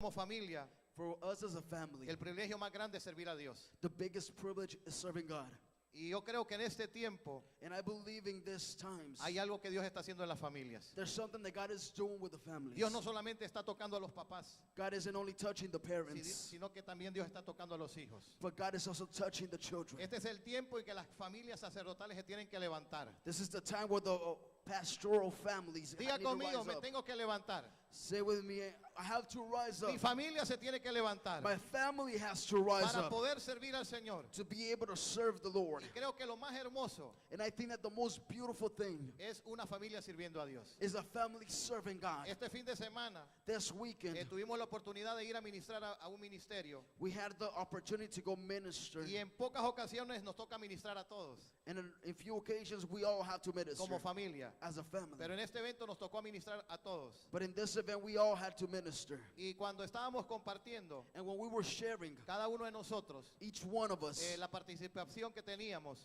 como familia, For us as a family, el privilegio más grande es servir a Dios. the biggest privilege is serving God. Y yo creo que en este tiempo And I believe in these times, hay algo que Dios está haciendo en las familias. there's something that God is doing with the families. Dios no solamente está tocando a los papás, God isn't only touching the parents, sino que también Dios está tocando a los hijos. but God is also touching the children. Este es el tiempo en que las familias sacerdotales se tienen que levantar. This is the time where the pastoral families Diga need to conmigo, rise me up. tengo que levantar. Say with me, I have to rise Mi up. familia se tiene que levantar My family has to rise para up poder servir al Señor. to be able to serve the Lord. Y creo que lo más hermoso And I think that the most beautiful thing es una familia sirviendo a Dios. is a family serving God. Este fin de semana This weekend, tuvimos la oportunidad de ir a ministrar a un ministerio we had the opportunity to go minister. y en pocas ocasiones nos toca ministrar a todos And in few occasions, we all have to minister como familia. as a family. Pero en este evento nos tocó ministrar a todos. But in this event, we all had to minister. Y cuando estábamos compartiendo, And when we were sharing, cada uno de nosotros, each one of us, la participación que teníamos,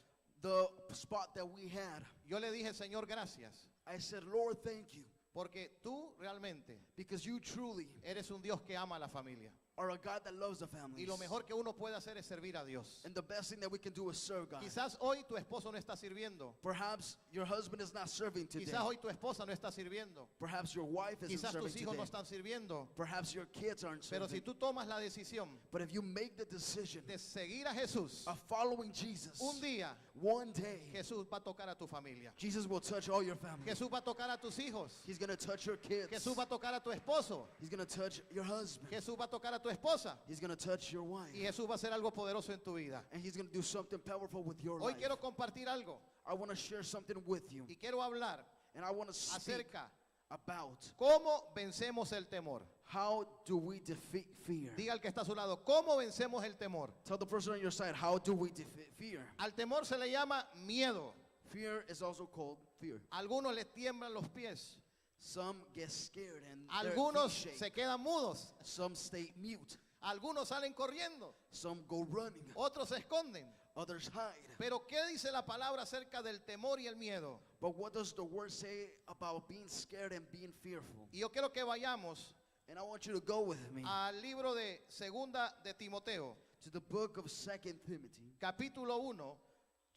the spot that we had, yo le dije, Señor, gracias, I said, Lord, thank you. porque tú realmente Because you truly eres un Dios que ama a la familia. are a God that loves the Y families. lo mejor que uno puede hacer es servir a Dios. And the best thing that we can do is serve God. Quizás hoy tu esposo no está sirviendo. Perhaps your husband is not serving today. Quizás hoy tu esposa no está sirviendo. Perhaps your wife isn't Quizás serving tus hijos today. no están sirviendo. Perhaps your kids aren't Pero serving. si tú tomas la decisión But if you make the decision de seguir a Jesús, of following Jesus, un día one day, Jesús va a tocar a tu familia. Jesus will touch all your family. Jesús va a tocar a tus hijos. He's going to touch your kids. Jesús va a tocar a tu esposo. He's going to touch your husband. Jesús va a tocar a tu esposa. He's going to touch your wife. Y Jesús va a hacer algo poderoso en tu vida. And he's going to do something powerful with your Hoy life. quiero compartir algo I want to share something with you. y quiero hablar And I want to speak acerca about cómo vencemos el temor. how do we defeat fear. Diga al que está a su lado, ¿cómo vencemos el temor? Tell the person on your side, how do we defeat fear? Al temor se le llama miedo. Fear is also called fear. Algunos le tiemblan los pies. Some get scared and their Algunos feet shake. se quedan mudos. Some stay mute. Algunos salen corriendo. Some go running. Otros se esconden. Others hide. Pero ¿qué dice la palabra acerca del temor y el miedo? But what does the word say about being scared and being fearful? Y yo quiero que vayamos And I want you to go with me al libro de Segunda de Timoteo, to the book of 2 Timothy, capítulo 1,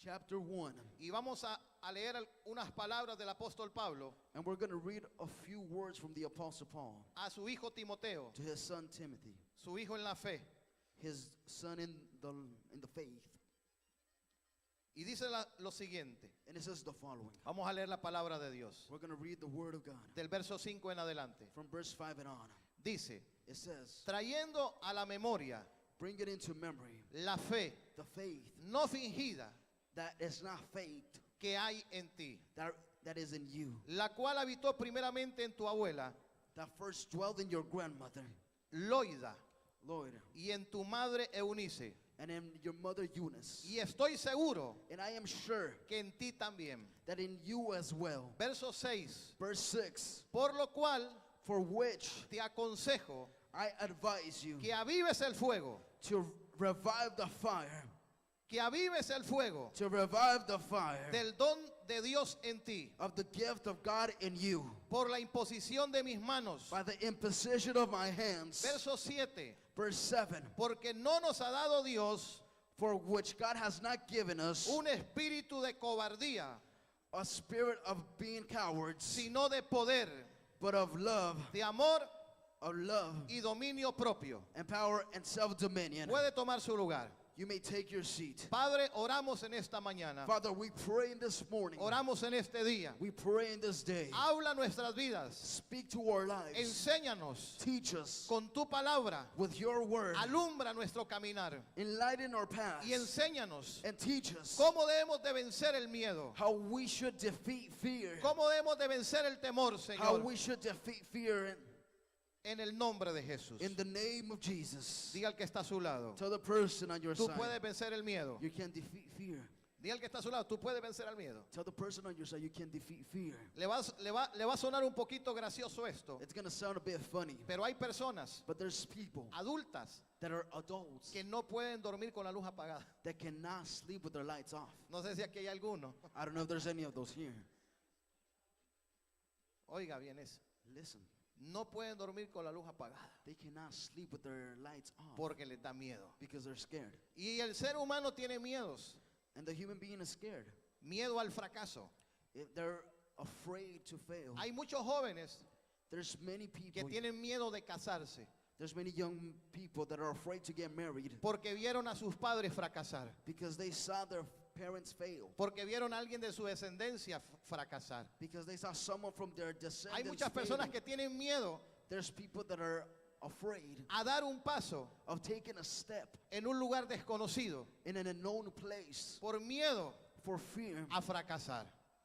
chapter 1. y vamos a leer unas palabras del apóstol Pablo And we're going to read a few words from the Apostle Paul a su hijo Timoteo, to his son Timothy, su hijo en la fe. his son in the faith. Y dice lo siguiente. And it says the following. Vamos a leer la palabra de Dios, We're going to read the word of God del verso 5 en adelante. from verse 5 and on. Dice, It says, trayendo a la memoria bring it into memory la fe the faith no fingida that is not faked, que hay en ti, that is in you, la cual habitó primeramente en tu abuela, that first dwelled in your grandmother, Loida, Lord, y en tu madre Eunice. and in your mother Eunice. Y estoy seguro And I am sure que en ti también. that in you as well. Verso 6. Verse 6, Por lo cual for which te aconsejo I advise you que avives el fuego, to revive the fire, que avives el fuego to revive the fire del don de Dios en ti, of the gift of God in you por la imposición de mis manos. by the imposition of my hands. Verso 7. Verse 7, Porque no nos ha dado Dios for which God has not given us un espíritu de cobardía, a spirit of being cowards, sino de poder, but of love, de amor y y dominio propio. and power and self-dominion. Puede tomar su lugar. You may take your seat. Padre, oramos en esta mañana. Father, we pray in this morning. Oramos en este día. We pray in this day. Habla nuestras vidas. Speak to our lives. Enséñanos Teach us con tu palabra. with your word. Alumbra nuestro caminar. Enlighten our path. Y enséñanos And teach us cómo debemos de vencer el miedo. how we should defeat fear. Cómo debemos de vencer el temor, How Señor. we should defeat fear En el nombre de Jesús. in the name of Jesus. Diga al que está a su lado. Tell the person on your Tú side, puedes vencer el miedo. you can defeat fear. Diga al que está a su lado. Tú puedes vencer el miedo. Tell the person on your side, you can defeat fear. Le va a sonar un poquito gracioso esto. It's going to sound a bit funny, Pero hay personas but there's people adultas that are adults que no pueden dormir con la luz apagada. that cannot sleep with their lights off. No sé si aquí hay alguno. I don't know if there's any of those here. Oiga bien eso. Listen, no pueden dormir con la luz apagada They cannot sleep with their lights off porque les da miedo. because they're scared. Y el ser humano tiene miedos. And the human being is scared. Miedo al fracaso. They're afraid to fail. Hay muchos jóvenes There's many que people, tienen miedo de casarse there's many young people that are afraid to get married porque vieron a sus padres fracasar, because they saw their parents fail, porque vieron a alguien de su descendencia fracasar. because they saw someone from their Hay descendants muchas personas failing. que tienen miedo There's people that are afraid a dar un paso of taking a step en un lugar desconocido in an unknown place por miedo for fear a fracasar.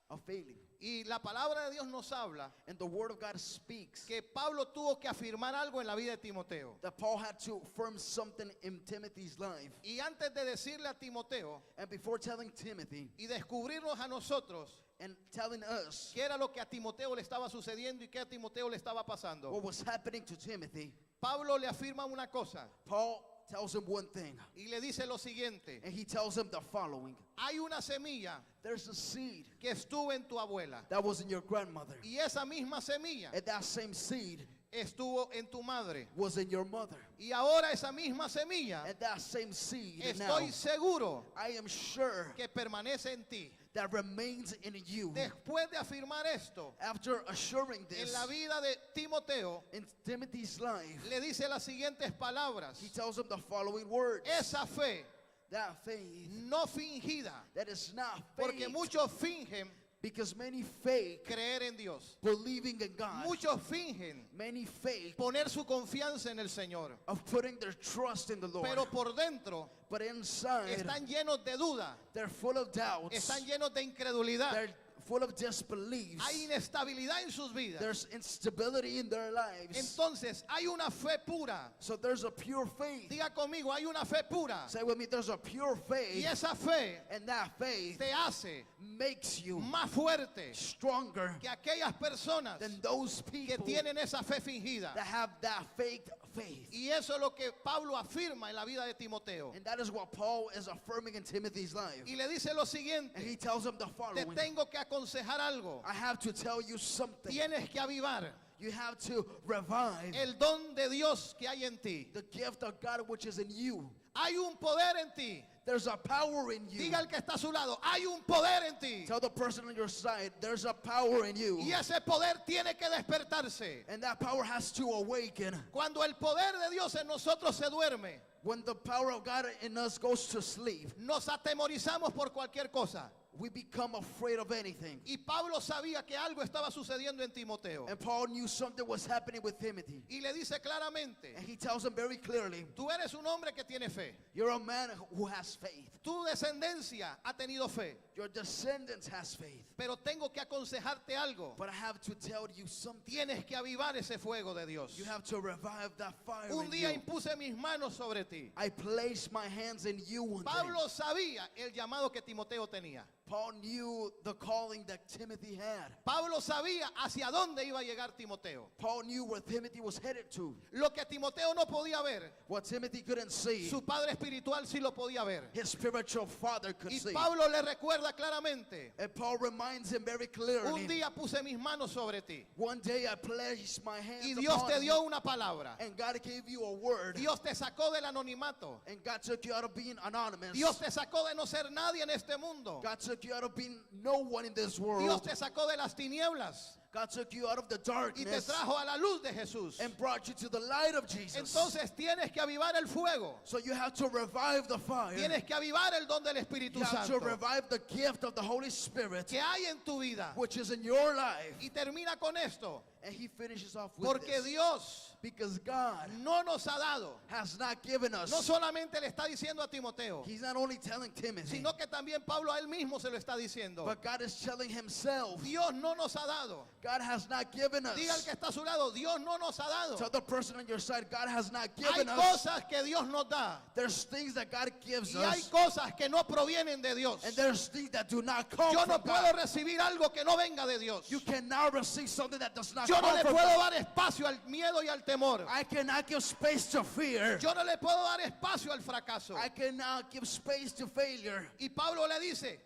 of failing. Y la palabra de Dios nos habla And the word of God speaks que Pablo tuvo que afirmar algo en la vida de Timoteo. that Paul had to affirm something in Timothy's life. Y antes de decirle a Timoteo And before telling Timothy y descubrirnos a nosotros and telling us qué era lo que a Timoteo le estaba sucediendo y qué a Timoteo le estaba pasando, what was happening to Timothy, Pablo le afirma una cosa Paul tells him one thing. y le dice lo siguiente: And he tells him the following. hay una semilla There's a seed que estuvo en tu abuela that was in your grandmother. y esa misma semilla And that same seed estuvo en tu madre. was in your mother. Y ahora esa misma semilla, And that same seed now, estoy seguro I am sure que permanece en ti. that remains in you. Después de afirmar esto After assuring en this la vida de Timoteo, in Timothy's life, le dice las siguientes palabras: he tells him the following words. esa fe That faith no fingida, that is not porque fake, muchos fingen because many fake creer en Dios, believing in God. muchos fingen Many fake poner su confianza en el Señor, of putting their trust in the Lord. pero por dentro But inside, están llenos de duda, they're full of doubts. están llenos de incredulidad, They're full of disbeliefs. hay inestabilidad en sus vidas. There's instability in their lives. Entonces hay una fe pura. So there's a pure faith. Diga conmigo, hay una fe pura. Say with me, there's a pure Y faith. esa fe And that faith te hace makes you más fuerte stronger que aquellas personas than those que people tienen esa fe fingida. that have that fake faith. Y eso es lo que Pablo afirma en la vida de Timoteo. And that is what Paul is affirming in Timothy's life. Y le dice lo And siguiente: he tells him the te following. tengo que aconsejar algo. I have to tell you something. Tienes que avivar You have to revive el don de Dios que hay en ti. the gift of God which is in you. Hay un poder en ti. There's a power in you. Diga al que está a su lado, hay un poder en ti. Tell the person on your side, there's a power in you. Y ese poder tiene que despertarse. And that power has to awaken. Cuando el poder de Dios en nosotros se duerme, When the power of God in us goes to sleep, nos atemorizamos por cualquier cosa. we become afraid of anything. Y Pablo sabía que algo estaba sucediendo en Timoteo. And Paul knew something was happening with Timothy. Y le dice claramente: And he tells him very clearly, tú eres un hombre que tiene fe. you're a man who has faith. Tu descendencia ha tenido fe. Your descendants has faith. Pero tengo que aconsejarte algo. But I have to tell you something. Tienes que avivar ese fuego de Dios. You have to revive that fire Un in día you. impuse mis manos sobre ti. I placed my hands in you one day. Pablo sabía el llamado que Timoteo tenía. Paul knew the calling that Timothy had. Pablo sabía hacia dónde iba a llegar Timoteo. Paul knew where Timothy was headed to. Lo que Timoteo no podía ver, What Timothy couldn't see, su padre espiritual sí lo podía ver. his spiritual father could Y see. Pablo le recuerda claramente: And Paul reminds him very un clearly, día puse mis manos sobre ti one day I placed my hands y Dios upon te dio you, una palabra. and God gave you a word. Dios te sacó del anonimato. And God took you out of being anonymous. Dios te sacó de no ser nadie en este mundo. God took you out of being no one in this Dios world. te sacó de las tinieblas God took you out of the y te darkness trajo a la luz de Jesús. and brought you to the light of Jesus. Entonces tienes que avivar el fuego. So you have to revive the fire. Tienes que avivar el don del Espíritu You have to Santo revive the gift of the Holy Spirit que hay en tu vida. which is in your life. Y termina con esto: And he finishes off with porque this. Dios Because God no nos ha dado. has not given us. No solamente le está diciendo a Timoteo, He's not only telling Timothy, sino que también Pablo a él mismo se lo está diciendo. but God is telling himself. Dios no nos ha dado. God has not given us. Diga al que está a su lado, Dios no nos ha dado. Tell the person on your side, God has not Hay given us. cosas que Dios nos da There's things that God gives y hay us, cosas que no provienen de Dios. and there's things that do not come Yo no from puedo God. recibir algo que no venga de Dios. You cannot receive something that does not Yo no come le from puedo God. dar espacio al miedo y al temor. I cannot give space to fear. Yo no le puedo dar espacio al fracaso. I cannot give space to failure. Y Pablo le dice: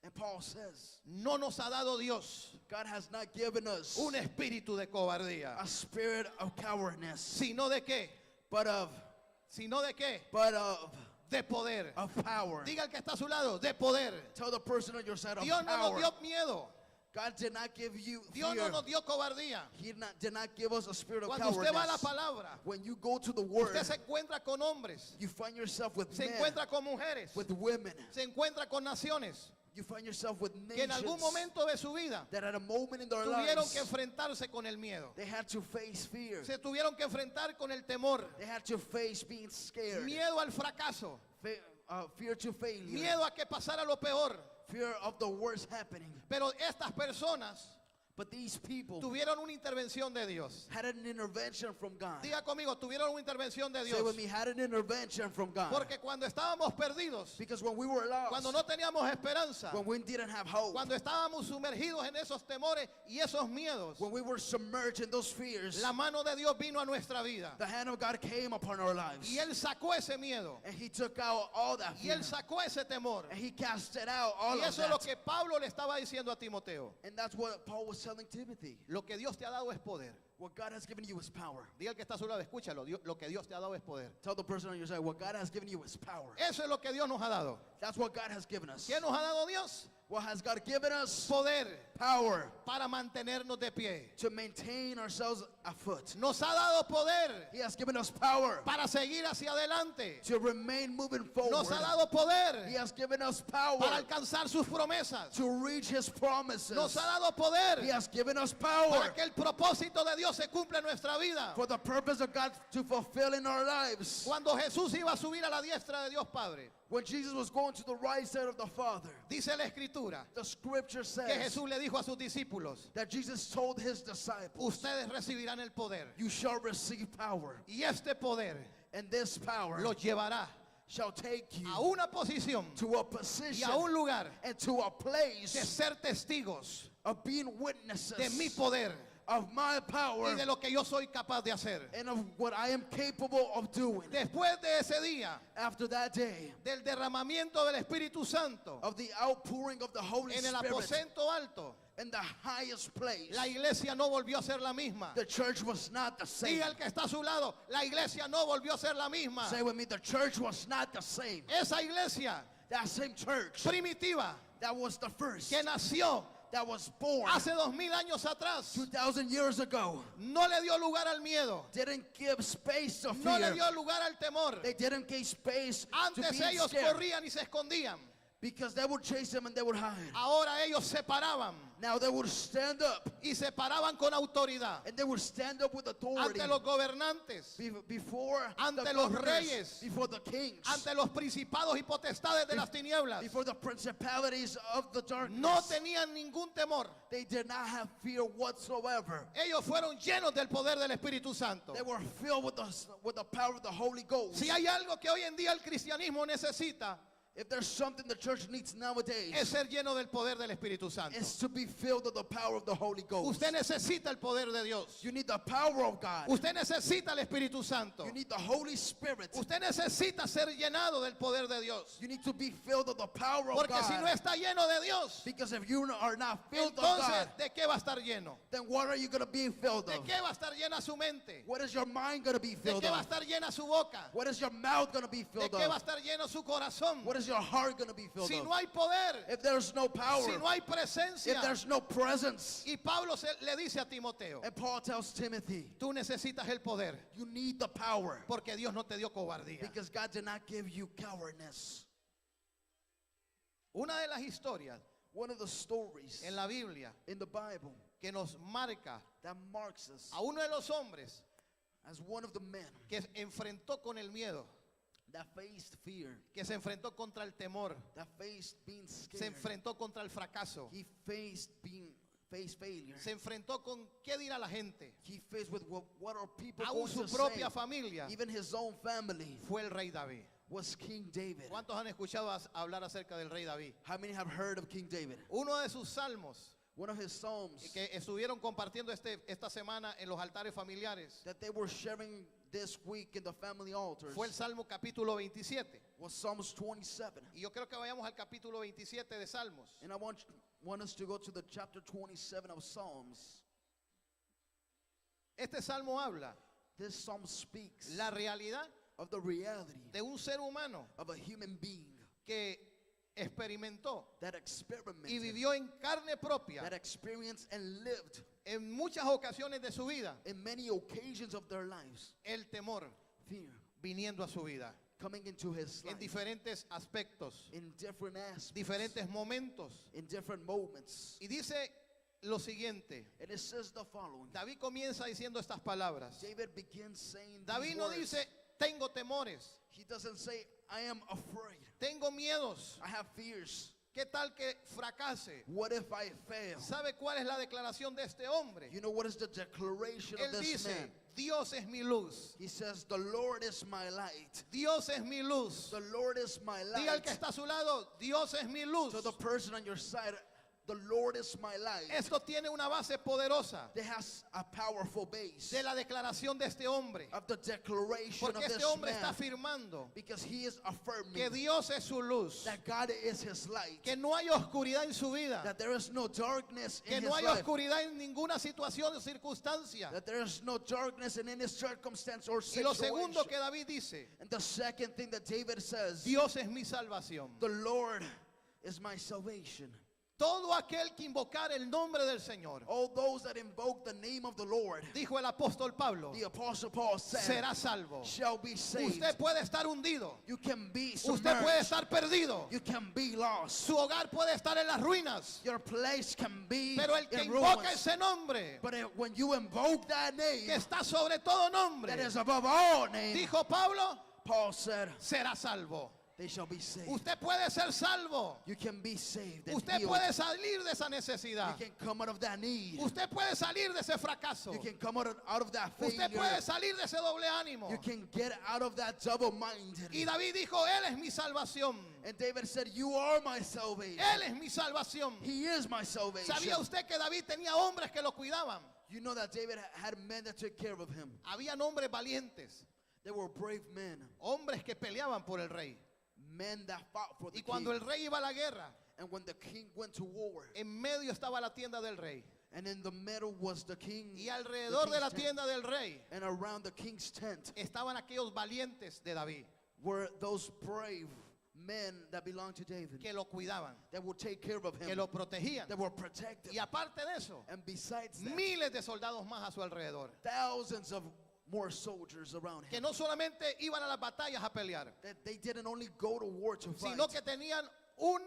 And Paul says, no nos ha dado Dios God has not given us un espíritu de cobardía, a spirit of cowardness, sino de qué, but of de poder. power. Diga al que está a su lado, de poder. Tell the person on your side of Dios no nos power. dio miedo, God did not give you Dios fear. no nos dio cobardía. He did not give us a spirit of Cuando usted va a la cowardice. palabra, When you go to the word, usted se encuentra con hombres, you find yourself with se men, encuentra con mujeres, with women. se encuentra con naciones You find yourself with que en algún nations momento de su vida that at a moment in their tuvieron que lives, enfrentarse con el miedo. they had to face fear. Se tuvieron que enfrentar con el temor, They had to face being scared. miedo al fracaso, Fear to failure. miedo a que pasara lo peor. Fear of the worst happening. Pero estas personas But these people tuvieron una intervención de Dios. had an intervention from God. Diga conmigo, tuvieron una intervención de Say Dios. with me, had an intervention from God. Porque cuando estábamos perdidos, Because when we were lost, cuando no teníamos esperanza, when we didn't have hope, cuando estábamos sumergidos en esos temores y esos miedos, when we were submerged in those fears, la mano de Dios vino a nuestra vida. the hand of God came upon our lives. Y Él sacó ese miedo. And He took out all that Y fear. Él sacó ese temor. And He casted out all Y of eso es lo that. que Pablo le estaba diciendo a Timoteo. And that's what Paul was telling Timothy. Lo que Dios te ha dado es poder. What God has given you is power. Diga al que está a su lado, escúchalo. Lo que Dios te ha dado es poder. Tell the person on your side, what God has given you is power. Eso es lo que Dios nos ha dado. That's what God has given us. ¿Qué nos ha dado Dios? What has God given us? Poder Power para mantenernos de pie. to maintain ourselves afoot. Nos ha dado poder He has given us power para seguir hacia adelante. to remain moving forward. Nos ha dado poder He has given us para power alcanzar sus promesas. to reach His promises. Nos ha dado poder He has given us power para que el propósito de Dios se cumpla en nuestra vida. for the purpose of God to fulfill in our lives. Cuando Jesús iba a subir a la diestra de Dios Padre, When Jesus was going to the right side of the Father, dice la Escritura the scripture que says Jesús le dijo a sus discípulos: that Jesus told His disciples, ustedes recibirán el poder, you shall receive power, y este poder and this power los llevará shall take you a una posición to a y position a un lugar and to a de place ser testigos of being witnesses de mi poder of my power y de lo que yo soy capaz de hacer. and of what I am capable of doing. Después de ese día After that day, del derramamiento del Espíritu Santo of the outpouring of the Holy en el Spirit aposento alto, in the highest place, la iglesia no volvió a ser la misma. the church was not the same. Diga al que está a su lado, la iglesia no volvió a ser la misma. Say with me, the church was not the same. Esa iglesia That same church primitiva that was the first, que nació that was born hace 2000 años atrás 2,000 years ago, no le dio lugar al miedo, didn't give space to no le fear. dio lugar al temor. They didn't give space to Antes being ellos scared corrían y se escondían. because they would chase them and they would hide. Ahora ellos se paraban Now they would stand up y se paraban con autoridad and they would stand up with authority ante los gobernantes, before ante the los governors, reyes, before the kings, ante los principados y potestades de las tinieblas. before the principalities of the darkness. No tenían ningún temor. They did not have fear whatsoever. Ellos fueron llenos del poder del Espíritu Santo. They were filled with the power of the Holy Ghost. Si hay algo que hoy en día el cristianismo necesita, If there's something the church needs nowadays, es ser lleno del poder del Espíritu Santo. it's to be filled with the power of the Holy Ghost. Usted necesita el poder de Dios. You need the power of God. Usted necesita el Espíritu Santo. You need the Holy Spirit. Usted necesita ser llenado del poder de Dios. You need to be filled with the power of Porque God. si no está lleno de Dios, Because if you are not filled of entonces, God, ¿de qué va a estar lleno? then what are you going to be filled ¿De of? qué va a estar llena su mente? What is your mind going to be ¿De filled qué va a of? estar llena su boca? What is your mouth going to be ¿De filled qué va a of? estar lleno su corazón? What is your heart going to be filled Si of? no hay poder, If there's no power, si no hay if presencia. there's no presence. Y Pablo le dice a Timoteo, And Paul tells Timothy, tú necesitas el poder you need the power porque Dios no te dio cobardía. because God did not give you cowardness. Una de las historias One of the stories en la Biblia in the Bible que nos marca that marks us a uno de los hombres as one of the men que enfrentó con el miedo, that faced fear, que se enfrentó contra el temor, that faced being se scared. enfrentó contra el fracaso, He faced failure. se enfrentó con qué dirá la gente, He faced with what are people aún going su to propia say. familia. Even his own family Fue el rey David. was King David. ¿Cuántos han escuchado hablar acerca del rey David? How many have heard of King David? Uno de sus salmos One of his psalms que estuvieron compartiendo esta semana en los altares familiares that they were sharing this week in the family altars fue el Salmo capítulo 27. was Psalms 27. Y yo creo que vayamos al capítulo 27 de Salmos. And I want us to go to the chapter 27 of Psalms. Este salmo habla This psalm speaks la realidad of the reality de un ser humano of a human being que experimentó that y experimented, vivió en carne propia that experienced and lived en muchas ocasiones de su vida in many occasions of their lives el temor fear viniendo a su vida coming into his en life diferentes aspectos, in different aspects, diferentes momentos. in different moments. Y dice lo siguiente. And it says the following. David comienza diciendo estas palabras. David begins saying David these no words. dice, tengo temores, He doesn't say, I am afraid. tengo miedos. I have fears. ¿Qué tal que fracase? What if I fail? ¿Sabe cuál es la declaración de este hombre? You know what is the declaration Él of this dice, man? Dios es mi luz. He says, the Lord is my light. Dios es mi luz. The Lord is my Diga al light. que está a su lado, Dios es mi luz. To the person on your side, the Lord is my light. Esto tiene una base poderosa It has a powerful base de la declaración de este hombre. of the declaration Porque of este this hombre está man. afirmando Because he is que affirming Dios es su luz, that God is his light. que no hay oscuridad en su vida, That there is no darkness que in no his hay life. oscuridad en ninguna situación o circunstancia. That there is no darkness in any circumstance or Y lo segundo situation. que David dice, And the second thing that David says, Dios es mi salvación. the Lord is my salvation. Todo aquel que invocar el nombre del Señor, All those that invoke the name of the Lord, dijo el apóstol Pablo, the apostle Paul said, será salvo. shall be saved. Usted puede estar hundido, You can be usted puede submerged. estar perdido, You can be lost. su hogar puede estar en las ruinas, Your place can be pero el que in invoca ruins. ese nombre, But when you invoke that name que está sobre todo nombre, that is above all name, dijo Pablo, Paul said, será salvo. they shall be saved. Usted puede ser salvo. You can be saved and Usted healed. puede salir de esa necesidad. You can come out of that need. Usted puede salir de ese fracaso. You can come out of that failure. Usted puede salir de ese doble ánimo. You can get out of that double-minded. Y David dijo, Él es mi salvación. And David said, you are my salvation. Él es mi salvación. He is my salvation. ¿Sabía usted que David tenía hombres que lo cuidaban? You know that David had men that took care of him. Habían hombres valientes, They were brave men. hombres que peleaban por el rey. Men that fought for the Y cuando king. el rey iba a la guerra, And when the king went to war, en medio estaba la tienda del rey. and in the middle was the king, Y alrededor de la king's tent. tienda del rey And around the king's tent estaban aquellos valientes de David were those brave men that belonged to David, que lo cuidaban, that would take care of que him, lo protegían. that were protected. Y aparte de eso, And besides that, miles de soldados más a su alrededor, thousands of more soldiers around que him. no solamente iban a las batallas a pelear, That they didn't only go to war to fight, sino que tenían un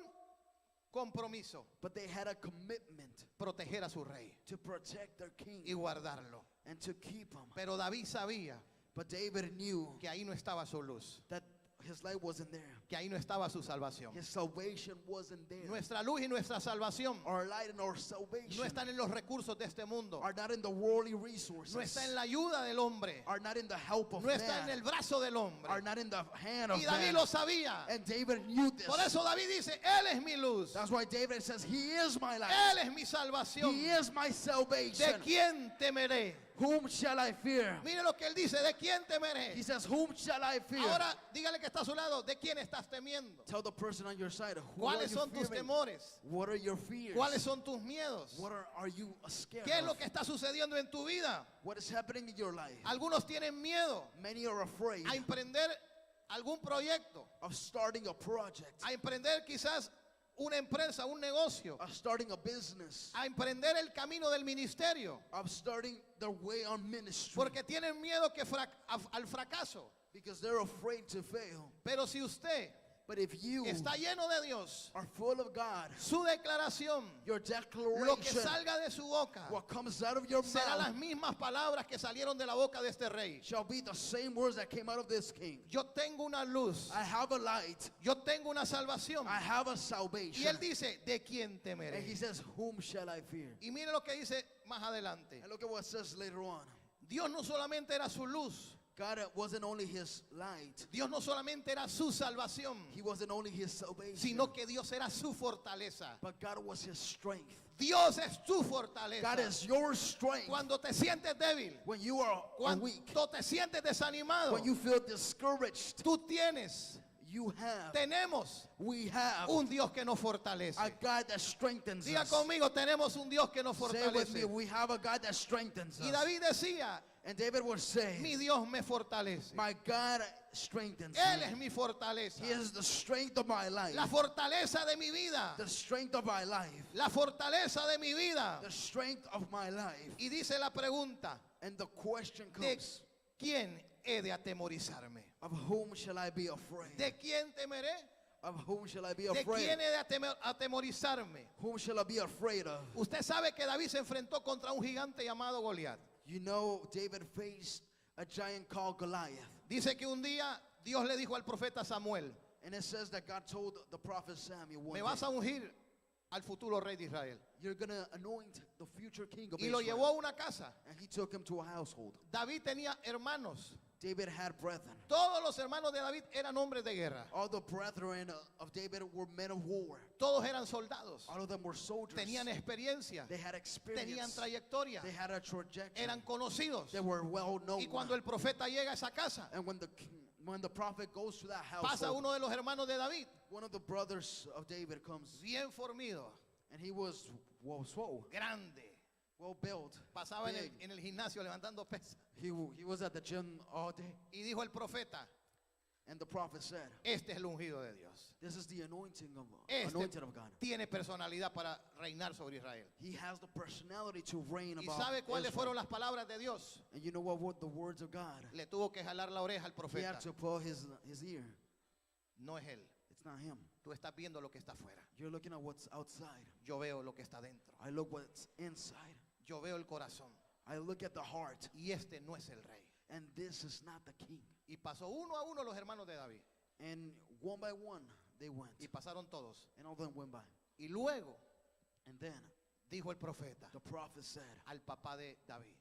compromiso, but they had a commitment proteger a su rey to protect their king y guardarlo. and to keep him. Pero David sabía But David knew que ahí no estaba su luz, that his light wasn't there. que ahí no estaba su salvación. His salvation wasn't there. Nuestra luz y nuestra salvación Our light and our no salvation están en los recursos de este mundo, are not in the worldly resources, no está en la ayuda del hombre, are not in the help of no está en man, el brazo del are hombre. not in the hand of Y David man. lo sabía. And David knew this. Por eso David dice, Él es mi luz, That's why David says, He is my light. Él es mi salvación. He is my ¿De salvation. quién temeré? Whom shall I fear? Mire lo que él dice, ¿de quién He temeré? says, Whom shall I fear? Ahora dígale que está a su lado, ¿de quién estás temiendo? Tell the person on your side, who are ¿Cuáles you son tus fearing? temores? What are your fears? ¿Cuáles son tus miedos? What are you scared ¿Qué es of? lo que está sucediendo en tu vida? What is happening in your life? Algunos tienen miedo Many are afraid a emprender algún proyecto, of starting a project, a emprender quizás una empresa, un negocio, of starting a business, a emprender el camino del ministerio, of starting their way on ministry, porque tienen miedo que al fracaso. because they're afraid to fail. Pero si usted But if you está lleno de Dios, are full of God, su declaración, your lo que declaration, salga de su boca, what comes out of your serán las mouth, mismas palabras que salieron de la boca de este rey. shall be the same words that came out of this king. Yo tengo una luz, I have a light, yo tengo una salvación. I have a Y salvation. él dice, ¿de quién And temeré? he says, whom shall I fear? Y mire lo que dice más adelante. And look at what it says later on. Dios no solamente era su luz, God wasn't only his light. Dios no solamente era su salvación, He wasn't only his salvation. sino que Dios era su fortaleza. But God was his strength. Dios es tu fortaleza. God is your strength. Cuando te sientes débil, When you are weak, cuando te sientes desanimado, when you feel discouraged, tú tienes, tenemos we have un Dios que nos fortalece. a God that strengthens Diga us. conmigo, tenemos un Dios que nos Say with me, fortalece. we have a God that strengthens Y us. David decía, And David would say, mi Dios me fortalece. my God strengthens Él es me. mi fortaleza. He is the strength of my life. La fortaleza de mi vida. The strength of my life. La fortaleza de mi vida. The strength of my life. Y dice la pregunta, And the question ¿de comes, quién he de atemorizarme? of whom shall I be afraid? ¿De quién temeré? Of whom shall I be ¿De afraid? quién he de atemorizarme? Whom shall I be afraid of? Usted sabe que David se enfrentó contra un gigante llamado Goliat. You know, David faced a giant called Goliath. Dice que un día Dios le dijo al profeta Samuel, And it says that God told the prophet Samuel one me day, vas a ungir al futuro rey de Israel. you're going to anoint the future king of Y lo Israel. llevó a una casa. And he took him to a household. David tenía hermanos. David had brethren. Todos los hermanos de David eran hombres de guerra. All the brethren of David were men of war. Todos eran soldados. All of them were soldiers. Tenían experiencia. They had Tenían experience. trayectoria. They had a trajectory. Eran conocidos. They were well known. Y cuando el profeta llega a esa casa, And when the prophet goes to that pasa household, uno de los hermanos de David, one of the brothers of David comes, bien formido, and he was swole, grande. well built. Pasaba big. en el gimnasio levantando pesas. He was at the gym all day. Y dijo el profeta, And the prophet said, este es el ungido de Dios. this is the anointing of Este anointed of God. tiene personalidad para reinar sobre Israel. He has the personality to reign ¿Y about sabe cuáles Israel. fueron las palabras de Dios? And you know what were the words of God? Le tuvo que jalar la oreja al He profeta. had to pull his ear. No es él. It's not him. Tú estás viendo lo que está afuera. You're looking at what's outside. Yo veo lo que está dentro. I look what's inside. Yo veo el corazón. I look at the heart. Y este no es el rey. And this is not the king. Y pasó uno a uno los hermanos de David. And one by one, they went. Y pasaron todos. And all of them went by. Y luego And then dijo el profeta the prophet said al papá de David,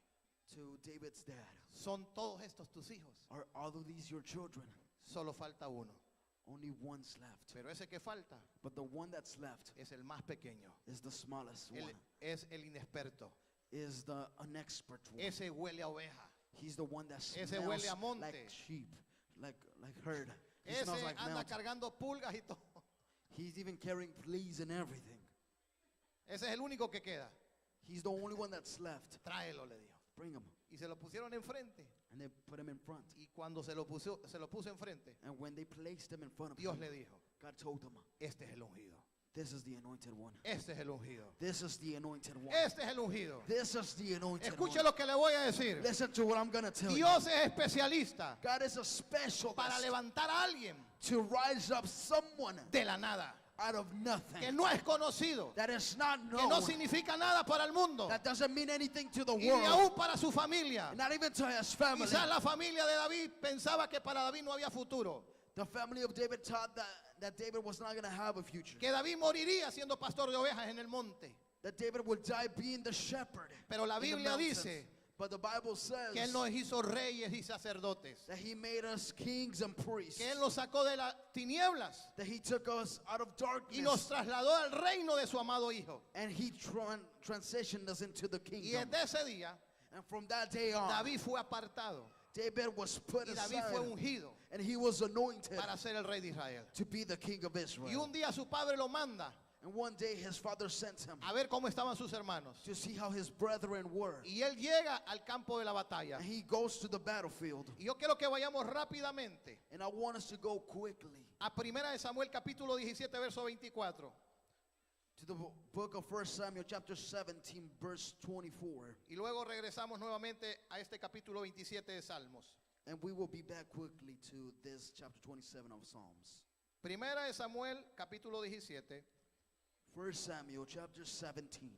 to David's dad, ¿son todos estos tus hijos? are all of these your children? Solo falta uno. Only one's left. Pero ese que falta But the one that's left es el más pequeño. is the smallest Él one. es el inexperto. Is the unexpert one. Ese huele a oveja. He's the one that Ese smells huele a monte. like sheep, like herd. He Ese smells like anda mountain. cargando pulgas y todo. He's even carrying fleas and everything. Ese es el único que queda. He's the only one that's left. Tráelo, le dijo. Bring him. Y se lo pusieron enfrente. And they put him in front. Y cuando se lo puso enfrente, And when they placed him in front of Dios him, le dijo, God told him, este es el ungido. this is the anointed one. Este es el ungido. This is the anointed one. Este es el ungido. This is the anointed Escuche one. lo que le voy a decir. Listen to what I'm going to tell you. Dios es especialista God is a specialist para levantar a alguien to rise up someone de la nada, out of que nothing, no es conocido, that is not que no known, significa nada para el mundo that doesn't mean anything to the y ni world, aún para su familia. not even to his family. Quizás la familia de David pensaba que para David no había futuro, The family of David taught that David was not going to have a future, que David moriría siendo pastor de ovejas en el monte. that David would die being the shepherd. Pero la in the Biblia mountains. dice But the Bible says que Él nos hizo reyes y sacerdotes, that he made us kings and priests, que Él nos sacó de las tinieblas that he took us out of y nos darkness, trasladó al reino de su amado Hijo. and he transitioned us into the Y kingdom. desde ese día, And from that day on, David fue apartado David was put y David aside, fue ungido and he was anointed para ser el rey de Israel. to be the king of Y Israel. un día su padre lo manda And one day his father sent him a ver cómo estaban sus hermanos. to see how his brethren were. Y él llega al campo de la batalla. And he goes to the battlefield. Y yo quiero que vayamos rápidamente And I want us to go quickly a 1 de Samuel capítulo 17 verso 24. to the book of 1 Samuel chapter 17 verse 24. Y luego regresamos nuevamente a este capítulo 27 de Salmos. And we will be back quickly to this chapter 27 of Psalms. 1 de Samuel capítulo 17. 1 Samuel chapter 17.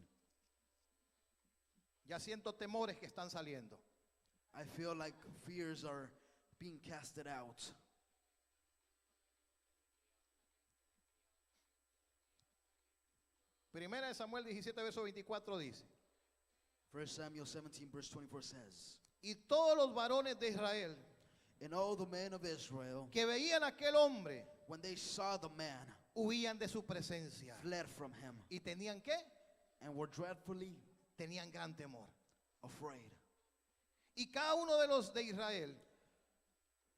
Ya siento temores que están saliendo. I feel like fears are being casted out. Primera de Samuel 17 verso 24 dice: 1 Samuel 17 verse 24 says, y todos los varones de Israel And all the men of Israel, que veían a aquel hombre, when they saw the man, huían de su presencia. fled from him, ¿Y tenían qué? and were dreadfully Tenían gran temor. afraid. Y cada uno de los de Israel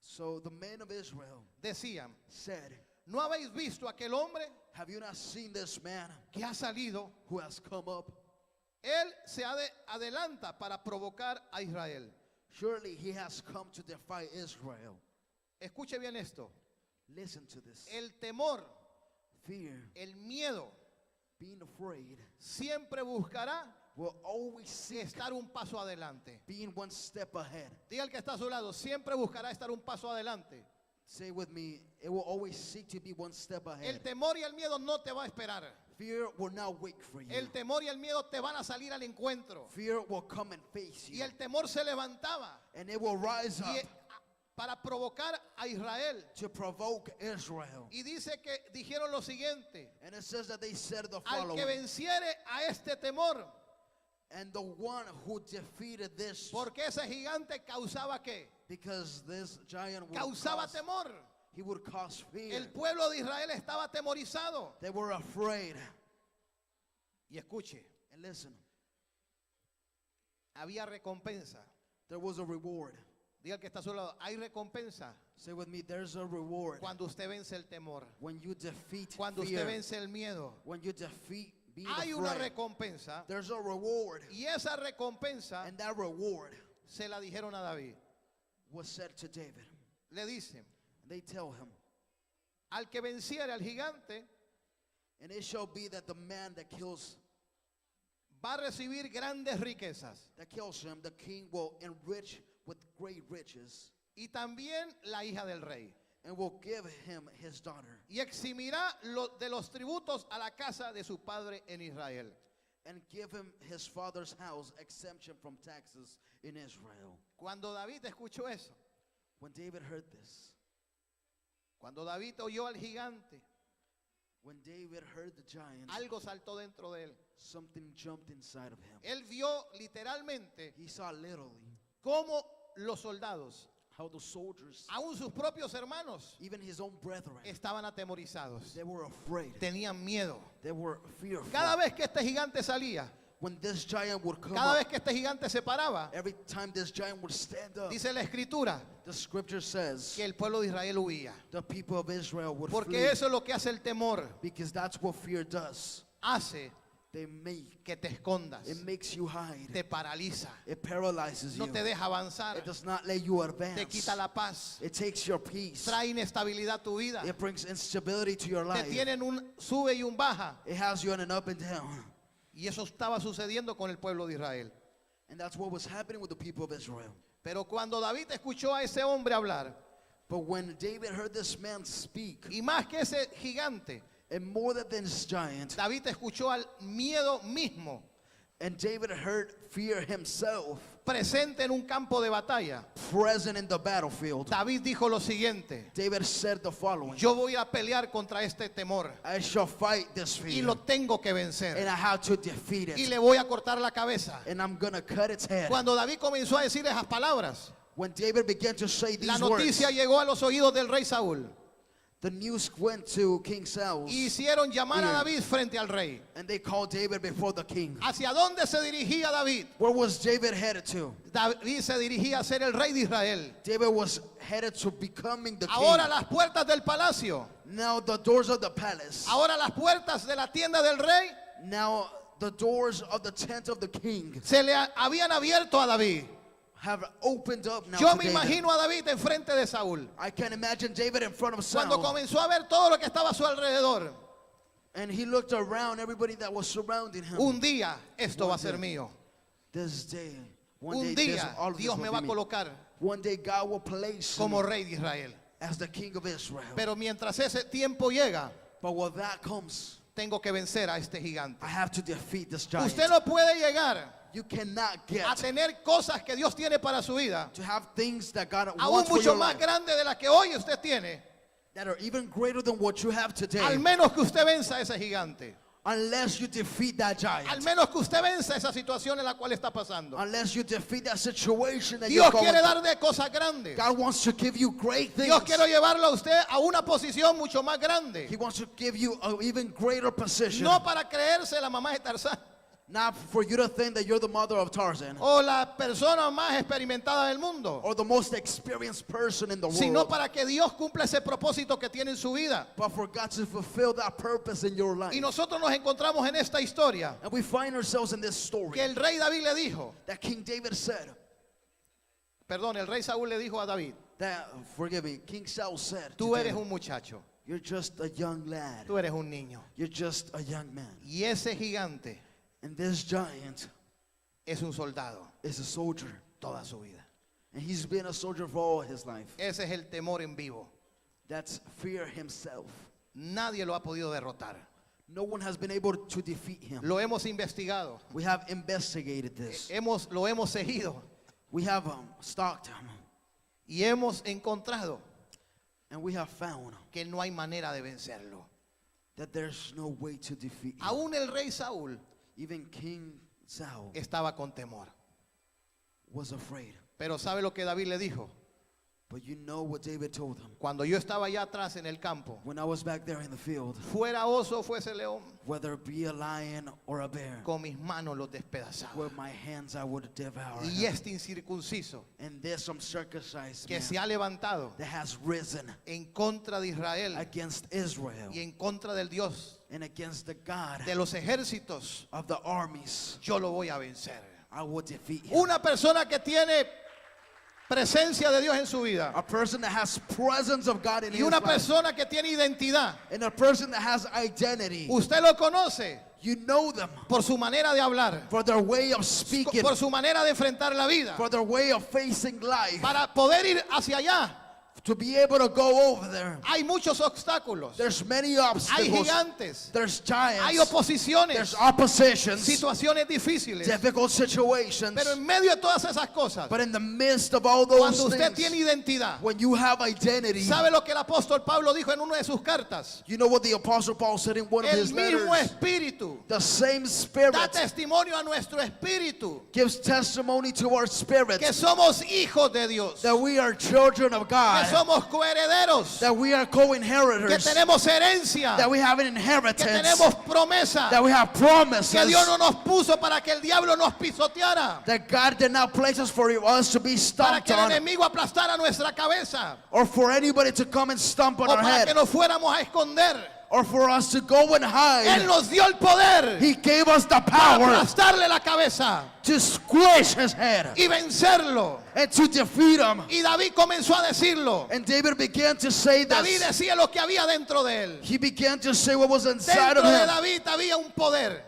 So the men of Israel decían, said, ¿no habéis visto a aquel hombre have you not seen this man que ha salido? who has come up? Él se adelanta para provocar a Israel. Surely he has come to defy Israel. Escuche bien esto. Listen to this. El temor, Fear, el miedo, being afraid, siempre buscará will always seek estar un paso adelante. being one step ahead. Diga al que está a su lado, siempre buscará estar un paso adelante. Say with me, it will always seek to be one step El ahead. temor y el miedo no te va a esperar. Fear will not wait for you. El temor y el miedo te van a salir al encuentro. Fear will come and face Y you. el temor se levantaba And it will rise y, up para provocar a Israel. to provoke Israel. Y dice que dijeron lo siguiente: And it says that they said the al que following. venciere a este temor, And the one who defeated this, porque ese gigante causaba qué? because this giant would Causaba cause, temor. he would cause fear. El pueblo de Israel estaba atemorizado. They were afraid. Y escuche, And listen, había recompensa. there was a reward. Diga al que está a su lado, hay recompensa Say with me, there's a reward. cuando usted vence el temor, When you defeat cuando usted fear, vence el miedo. when you defeat being Hay una afraid, recompensa there's a reward. y esa recompensa And that reward se la dijeron a David. was said to David. Le dicen, They tell him, al que venciere al gigante and it shall be that the man that kills va a recibir grandes riquezas him, the king will enrich with great riches, y también la hija del rey. and will give him his daughter, Y eximirá de los tributos a la casa de su padre en Israel. and give him his father's house exemption from taxes in Israel. Cuando David escuchó eso, When David heard this, cuando David oyó al gigante, when David heard the giant, algo saltó dentro de él. something jumped inside of him. Él vio literalmente He saw literally cómo los soldados, how the soldiers, aún sus propios hermanos, even his own brethren, estaban atemorizados. they were afraid. Tenían miedo. They were fearful. Cada vez que este gigante salía, When this giant would come cada up, vez que este gigante se paraba, every time this giant would stand up, dice la escritura the scripture says que el pueblo de Israel huía. the people of Israel would Porque flee, eso es lo que hace el temor. because that's what fear does. Hace They make, que te escondas, it makes you hide. te paraliza, It paralyzes no you. te deja avanzar, It does not let you advance. te quita la paz, It takes your peace. trae inestabilidad a tu vida, It brings instability to your te life. tienen un sube y un baja. It has you on an up and down. Y eso estaba sucediendo con el pueblo de Israel. And that's what was happening with the people of Israel. Pero cuando David escuchó a ese hombre hablar, But when David heard this man speak, y más que ese gigante, and more than this giant, David escuchó al miedo mismo and David heard fear himself presente en un campo de batalla. present in the battlefield, David dijo lo siguiente: David said the following: yo voy a pelear contra este temor I shall fight this y fear, lo tengo que and vencer I have to defeat y it, le voy a cortar la cabeza. and I'm going to cut its head. Cuando David comenzó a decir esas palabras, When David began to say la these words, noticia llegó a los oídos del rey Saúl the news went to King Saul, y hicieron llamar a David frente al rey. and they called David before the king. ¿Hacia dónde se dirigía David? Where was David headed to? David se dirigía a ser el rey de Israel. David was headed to becoming the Ahora king. las puertas del palacio, Now the doors of the palace, ahora las puertas de la tienda del rey now the doors of the tent of the king se le habían abierto a David. have opened up now Yo to me David. imagino a David enfrente de Saúl. I can imagine David in front of Cuando Saul, comenzó a ver todo lo que estaba a su alrededor, and he looked around everybody that was surrounding him. un día esto va a ser One day. mío. This day, Un this- día all of this Dios will me be va a me. colocar One day God will place como me rey de Israel. as the king of Israel. Pero mientras ese tiempo llega, But when that comes, tengo que vencer a este gigante. I have to defeat this giant. Usted no puede llegar You cannot a get tener cosas que Dios tiene para su vida, to have things that God aún wants for mucho your más life grande de las que hoy usted tiene, that are even greater than what you have today, al menos que usted venza a ese gigante. Unless you defeat that Al giant. menos que usted venza esa situación en la cual está pasando. Unless you defeat that situation that Dios you're going quiere through. darle cosas grandes. God wants to give you great things. Dios quiere llevarlo a usted a una posición mucho más grande. He wants to give you an even greater position. No para creerse la mamá de Tarzán Not for you to think that you're the mother of Tarzan o la persona más experimentada del mundo, or the most experienced person in the sino world, para que Dios cumpla ese propósito que tiene en su vida. but for God to fulfill that purpose in your life. Y nosotros nos encontramos en esta historia And we find ourselves in this story que el rey David le dijo, that King David said, perdón, el rey Saúl le dijo a David, that, forgive me, King Saul said, to tú eres David, un muchacho, you're just a young lad. tú eres un niño. You're just a young man. Y ese gigante And this giant es un soldado is a soldier. toda su vida. And he's been a soldier for all his life. Ese es el temor en vivo. That's fear himself. Nadie lo ha podido derrotar. No one has been able to defeat him. Lo hemos investigado, We have investigated this. lo hemos seguido We have stalked him. y hemos encontrado And we have found que no hay manera de vencerlo. that there's no way to defeat him. Aún el rey Saúl Even King Saul estaba con temor. was afraid. Pero ¿sabe lo que David le dijo? But you know what David told him. Cuando yo estaba allá atrás en el campo, When I was back there in the field, fuera oso, fuese león, whether it be a lion or a bear, con mis manos los despedazaba. with my hands I would devour Y him. este incircunciso And there's uncircumcised que man se ha levantado that has risen en contra de Israel against Israel y en contra del Dios and against the God de los ejércitos, of the armies, yo lo voy a vencer. I will defeat him. Una persona que tiene presencia de Dios en su vida A person that has presence of God in y his una life, persona que tiene identidad, and a person that has identity. usted lo conoce You know them por su manera de hablar, for their way of speaking, por su manera de enfrentar la vida, for their way of facing life. para poder ir hacia allá. To be able to go over there, Hay muchos obstáculos, there's many hay obstacles, gigantes, there's hay giants, there's oposiciones, oppositions, situaciones difíciles. difficult situations. Pero en medio de todas esas cosas, But in the midst of all those cuando usted things, tiene identidad, when you have identity, ¿sabe lo que el apóstol Pablo dijo en una de sus cartas? you know what the Apostle Paul said in one of El his mismo letters? espíritu The same da Spirit testimonio a nuestro espíritu gives testimony to our spirit que somos hijos de Dios, that we are children of que God, somos coherederos, that we are que co-inheritors, tenemos herencia, that we have an que inheritance, tenemos promesa, that we have que promises, Dios no nos puso para que el diablo nos pisoteara, that God did not place us for us to be para stomped que el on, enemigo aplastara nuestra cabeza, or for anybody to come and stomp on o our para que head, nos fuéramos a esconder. or for us to go and Él hide. nos dio el poder He gave us the para power aplastarle la cabeza to squish his head y vencerlo. and to defeat him. Y David comenzó a decirlo. And David began to say David this. decía lo que había dentro de él. He began to say what was inside Dentro of de him. David había un poder.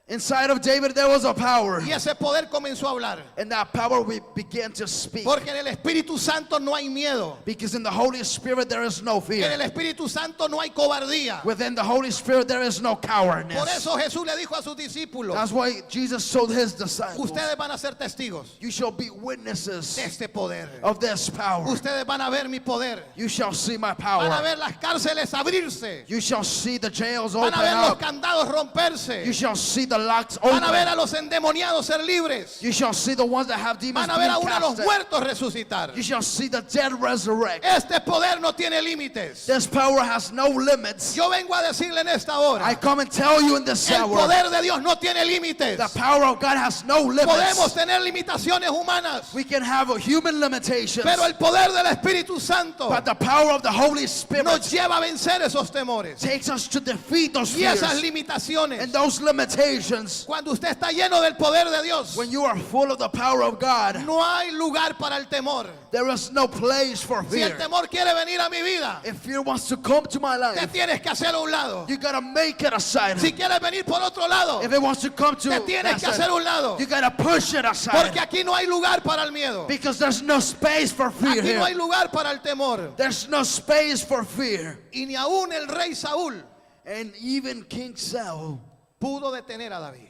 Inside of David there was a power. Y ese poder comenzó a hablar. And that power we began to speak. Porque en el Espíritu Santo no hay miedo. Because in the Holy Spirit there is no En fear. el Espíritu Santo no hay cobardía. Within the Holy Spirit there is no Por cowardness. eso Jesús le dijo a sus discípulos, That's why Jesus told his disciples, ustedes van a ser testigos you shall be witnesses de este poder. of this power. Ustedes van a ver mi poder. You shall see my Van a power. ver las cárceles abrirse. You shall see the jails Van open a ver los up. candados romperse. You shall see the locks Van a ver open. a los endemoniados ser libres. You shall see the ones that have demons Van a ver a being uno de los casted. muertos resucitar. You shall see the dead resurrect. Este poder no tiene límites. This power has no limits. Yo vengo a decirle en esta hora, I come and tell you in this el hour, poder de Dios no tiene límites. the power of God has no Podemos limits. tener limitaciones humanas, We can have a human limitations, pero el poder del Espíritu Santo but the power of the Holy Spirit nos lleva a vencer esos temores takes us to defeat those y esas fears limitaciones. and those limitations. Cuando usted está lleno del poder de Dios, When you are full of the power of God, no hay lugar para el temor. there is no place for Si el fear. temor quiere venir a mi vida, If fear wants to come to my te life, tienes que hacerlo a un lado. you gotta make it aside. Si quieres venir por otro lado, If it wants to come to te that tienes que hacer side, a un lado. you gotta push it aside. Porque aquí no hay lugar para el miedo. Because there's no space for fear Aquí no hay here. lugar para el temor. There's no space for fear. Y ni aún el rey Saúl And even King Saul pudo detener a David.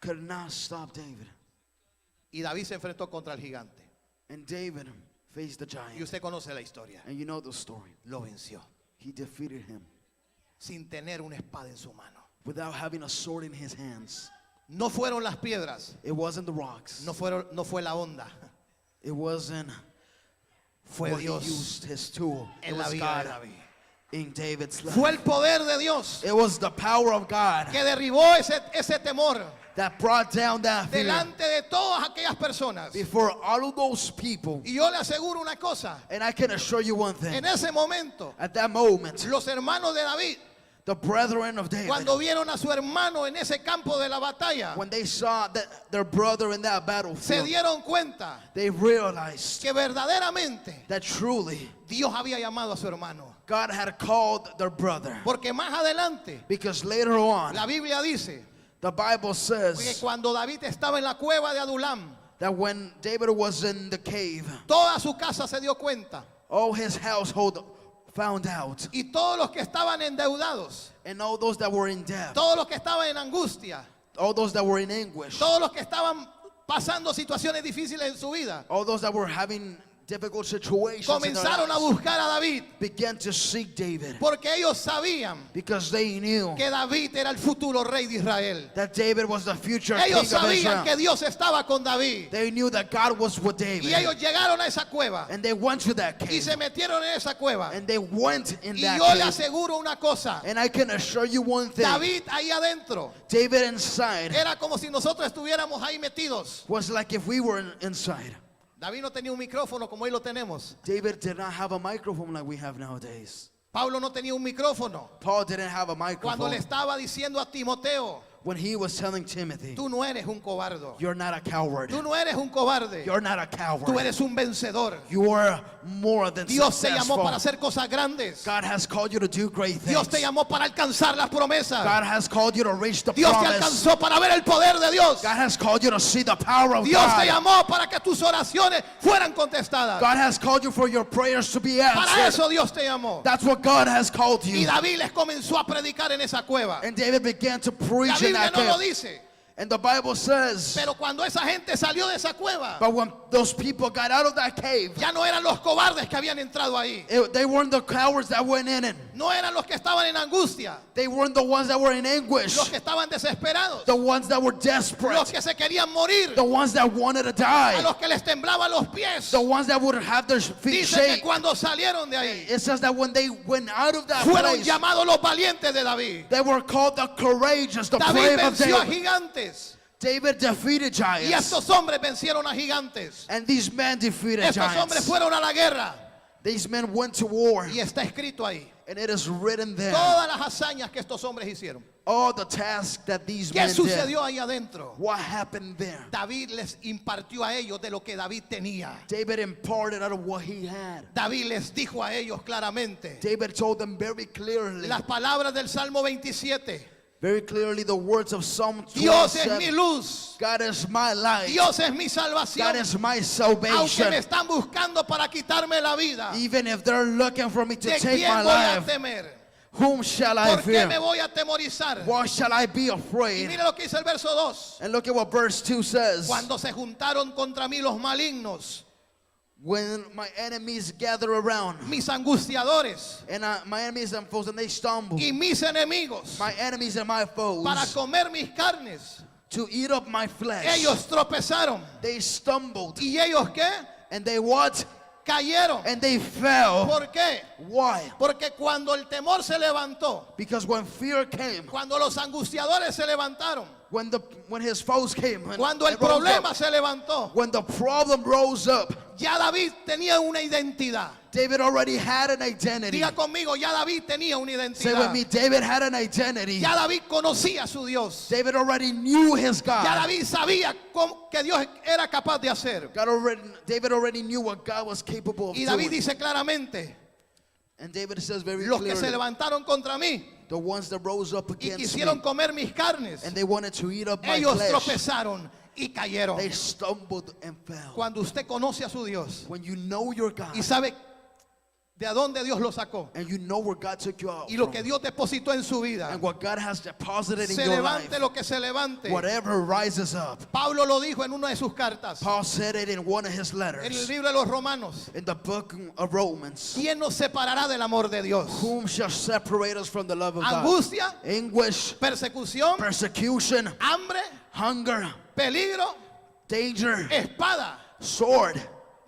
could not stop David. Y David se enfrentó contra el gigante. And David faced the Y giant. usted conoce la historia. And you know the story. Lo venció He defeated him sin tener una espada en su mano. without having a sword in his hands. No fueron las piedras, It wasn't the rocks. no fue la onda, It wasn't fue what he Dios used his tool. It en la was vida God de David. in David's life. Fue el poder de Dios It was the power of God que derribó ese temor that brought down that fear delante de todas aquellas personas. before all of those people. Y yo le aseguro una cosa, And I can assure you one thing. en ese momento, At that moment, los hermanos de David, the brethren of David, cuando vieron a su hermano en ese campo de la batalla, when they saw that their brother in that se battlefield, dieron cuenta they realized que verdaderamente that truly Dios había llamado a su hermano. God had called their brother. Porque más adelante, Because later on, la Biblia dice the Bible que says cuando David estaba en la cueva de Adulam, that when David was in the cave, toda su casa se dio cuenta. all his household found out, Y todos los que estaban endeudados, and all those that were in debt, todos los que estaban en angustia, all those that were in anguish, todos los que estaban pasando situaciones difíciles en su vida, all those that were having difficult situations in their comenzaron a lives, buscar a David began to seek David porque ellos sabían because they knew que David era el futuro rey de Israel. that David was the future Ellos king of sabían Israel. que Dios estaba con David. They knew that God was with Y David. ellos llegaron a esa cueva And they went to that y cave. se metieron en esa cueva. And they went in Y that yo le cave. aseguro una cosa, And I can assure you one thing. David ahí adentro David inside era como si nosotros estuviéramos ahí metidos. was like if we were inside. David no tenía un micrófono como hoy lo tenemos. David did not have a microphone like we have nowadays. Pablo no tenía un micrófono. Paul didn't have a Cuando le microphone estaba diciendo a Timoteo, when he was telling Timothy, tú no eres un cobarde. you're not a coward. Tú no eres un cobarde. You're not a Tú coward. eres un vencedor. You are more than Dios te llamó successful. para hacer cosas grandes. God has called you to do great Dios things. te llamó para alcanzar las promesas. God has called you to reach the Dios te promise. alcanzó para ver el poder de Dios. God has called you to see the power of Dios te God. llamó para que tus oraciones fueran contestadas. God has called you for your prayers to be Para answered. eso Dios te llamó. That's what God has called Y you. David les comenzó a predicar en esa cueva. And David began to La preach in Biblia that no lo cave. dice. And the Bible says, Pero cuando esa gente salió de esa cueva, but when those people got out of that cave, ya no eran los cobardes que habían entrado ahí. they weren't the cowards that went in it. No eran los que estaban en angustia, They weren't the ones that were in anguish. los que estaban desesperados, The ones that were los desperate. que se querían morir, The ones that wanted to a die. los que les temblaban los pies. The ones that would have their feet Dice que shake. cuando salieron de ahí, It says that when they went out of that fueron place, llamados los valientes de David. they were called the courageous, the David brave of venció a David. gigantes David defeated y giants. estos hombres vencieron a gigantes. And these men defeated Estos hombres giants. fueron a la guerra These men went to war. y está escrito ahí And it is written there. todas las hazañas que estos hombres hicieron. All the tasks that these ¿Qué men did. sucedió ahí adentro? What happened there? David les impartió a ellos de lo que David tenía. David imparted out of what he had. David les dijo a ellos claramente David told them very clearly, las palabras del Salmo 27. very clearly the words of Psalm Dios es mi 27. luz. God is my light. Dios es mi God salvación. is my Aunque salvation. me están buscando para quitarme la vida, Even if they're looking for me to ¿de take quién my voy a life, temer? whom shall I ¿Por qué me fear? voy a atemorizar? Why shall I be Y afraid? mire lo que dice el verso 2. And look at what verse 2 says. Cuando se juntaron contra mí los malignos, When my enemies gather around, mis angustiadores and my enemies and foes, and they stumble, y mis enemigos my enemies and my foes, para comer mis carnes, to eat up my flesh, ellos tropezaron. they stumbled. ¿Y ellos qué? And they what? Cayeron. And they fell. ¿Por qué? Why? Porque cuando el temor se levantó, Because when fear came, cuando los angustiadores se levantaron, when his foes came, cuando el it rose problema up, se levantó, when the problem rose up, ya David tenía una identidad. David already had an identity. Diga conmigo, ya David tenía una Say with identidad. me, David had an identity. Ya David conocía a su Dios. David already knew his Ya God. David sabía que Dios era capaz de hacer. David already knew what God was capable of Y David doing. dice claramente, And David says very los que se clearly, levantaron contra mí the ones that rose up y against quisieron me, comer mis carnes, and they wanted to eat up my ellos flesh, tropezaron y cayeron. they stumbled and fell. Cuando usted conoce a su Dios When you know your God, y sabe de a dónde Dios lo sacó and you know where God took you out y lo from, que Dios depositó en su vida, and what God has deposited in se your levante life, lo que se levante. whatever rises up. Pablo lo dijo en una de sus cartas, Paul said it in one of his en el letters, libro de los Romanos. in the book of Romans. ¿Quién nos separará del amor de Dios? Whom shall separate us from the love of God? Angustia, Anguish, persecución, persecution, hambre, hunger, peligro, danger, espada, sword,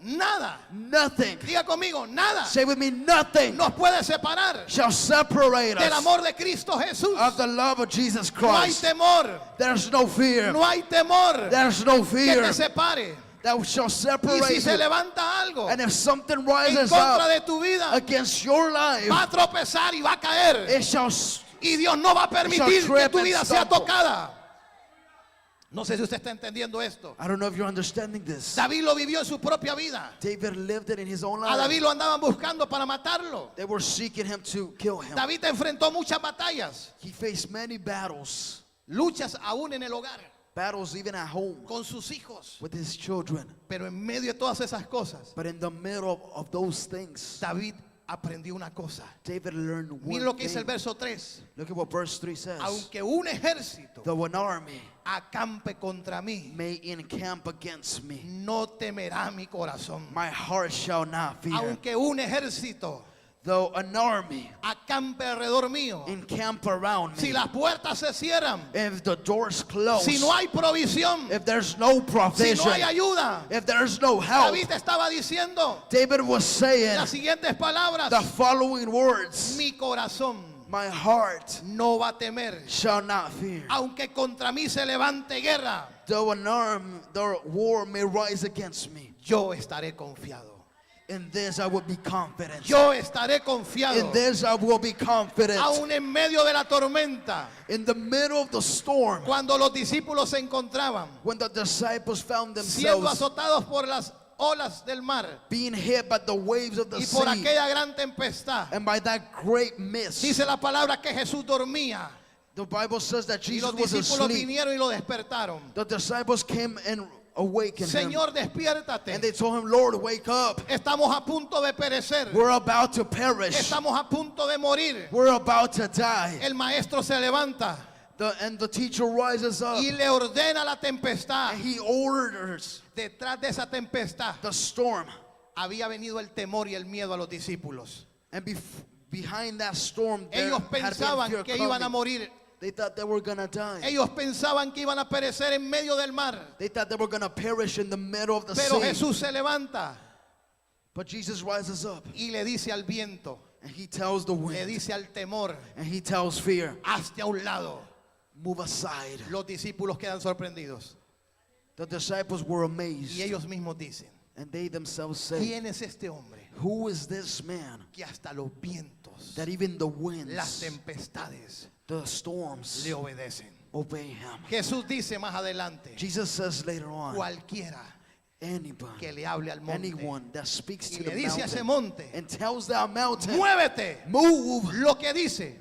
nada. nothing. Diga conmigo, nada Say with me, nothing nos puede separar shall separate del us amor de Cristo Jesús. of the love of Jesus No hay Christ. temor, There's no fear. no hay temor There's no que fear te separe. that shall Y separate si se you. levanta algo And if something en rises contra up de tu vida, against your life, va a tropezar y va a caer. it shall Y Dios no va a permitir que trip tu and vida sea stumble. tocada. No sé si usted está entendiendo esto. I don't know if you're understanding this. David lo vivió en su propia vida. David lived it in his own A life. David lo andaban buscando para matarlo. They were seeking him to kill him. David enfrentó muchas batallas, He faced many battles, luchas aún en el hogar, battles even at home con sus hijos. with his children. Pero en medio de todas esas cosas, But in the middle of those things, David aprendió una cosa. David learned Mire one lo que dice el thing. verso 3. Look at what verse 3 says. Aunque un ejército Though an army acampe contra mí, may encamp against me, no temerá mi corazón. my heart shall not fear. Aunque un ejército Though an army acampe alrededor mío, encamp around si me, las puertas se cierran, if the doors close, si no hay provisión, if there's no si provision, no hay ayuda, if there's no help, David estaba diciendo David was saying las siguientes palabras: the following words: mi corazón my heart no va a temer, shall not fear. aunque contra mí se levante guerra, Though the war may rise against me, yo estaré confiado. in this I will be confident. Yo estaré confiado. In this I will be confident. Aún en medio de la tormenta, In the middle of the storm, cuando los discípulos se encontraban when the disciples found siendo themselves azotados por las olas del mar being hit by the waves of the y por sea aquella gran tempestad, and by that great mist, dice la palabra que Jesús dormía the Bible says that y Jesus los was discípulos asleep. vinieron y lo despertaron. The disciples came and awakened him, Señor, and despiértate. they told him, Lord, wake up. Estamos a punto de perecer. We're about to perish. Estamos a punto de morir. We're about to die. El maestro se levanta And the teacher rises up y le ordena la tempestad. and he orders Detrás de esa tempestad the storm. había venido el temor y el miedo a los discípulos. And behind that storm, there Ellos had been pensaban fear que iban a coming. morir. They thought they were going to die. Ellos pensaban que iban a perecer en medio del mar. They thought they were going to perish in the middle of the Pero sea. Jesús se levanta But Jesus rises up y le dice al viento, and he tells the le wind dice al temor, and he tells fear, hazte a un lado. move aside. Los discípulos quedan sorprendidos The disciples were y amazed ellos mismos dicen, and they themselves say, ¿quién es este hombre who is this man que hasta los vientos, that even the las winds, tempestades the storms le obedecen? obey him? Jesús dice más adelante, Jesus says later on, cualquiera anybody, que le hable al monte anyone that speaks y to le the dice a ese mountain monte, and tells that mountain, muévete, move, lo que dice,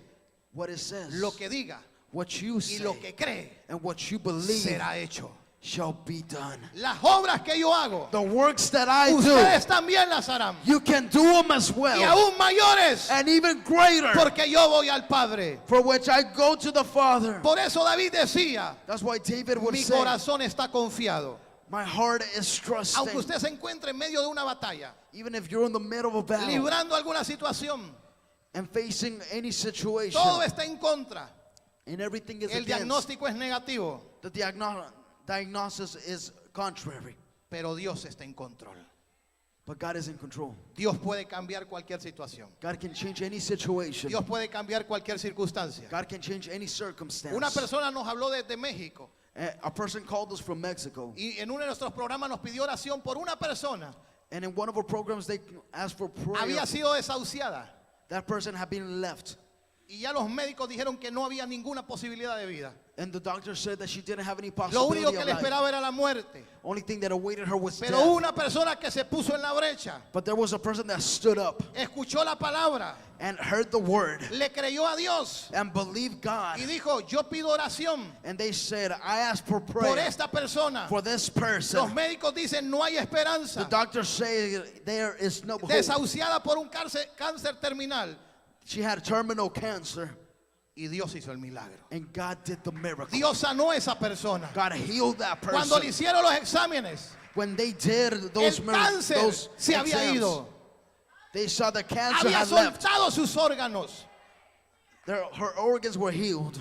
what it says, lo que diga what you y say lo que cree and what you believe será hecho. shall be done. Las obras que yo hago, The works that I do, ustedes también las harán. you can do them as Y well, aún mayores, and even greater, porque yo voy al Padre. for which I go to the Father. Por eso David decía, That's why David would mi say, corazón está confiado. my heart is Aunque trusting. usted se encuentre en medio de una batalla, Even if you're in the middle of a battle librando alguna situación, and facing any situation todo está en contra. and everything is El against, diagnóstico es negativo, the diagnosis is contrary. pero Dios está en control. But God is in control. Dios puede cambiar cualquier situación. God can change any situation. Dios puede cambiar cualquier circunstancia. God can change any circumstance. Una persona nos habló desde México A person called us from Mexico, y en uno de nuestros programas nos pidió oración por una persona. and in one of our programs they asked for prayer. Había sido desahuciada That person had been left, y ya los médicos dijeron que no había ninguna posibilidad de vida. And the doctor said that she didn't have any Lo possibility único que of le life. esperaba era la muerte. Only thing that awaited her was Pero hubo death. una persona que se puso en la brecha, But there was a person that stood up escuchó la palabra, and heard the word le creyó a Dios and believed God. y dijo, yo pido oración And they said, I asked for por prayer esta persona. for this Los person. médicos dicen, no hay The esperanza. doctor said there is no hope. Desahuciada por un cáncer terminal. She had terminal cancer, Y Dios hizo el milagro. and God did the miracle. Dios sanó a esa persona. God healed that Cuando le person. hicieron los exámenes, When they did those el miracles, cáncer those se había exams, ido. they saw the cancer Había had left. soltado sus órganos. Her organs were healed.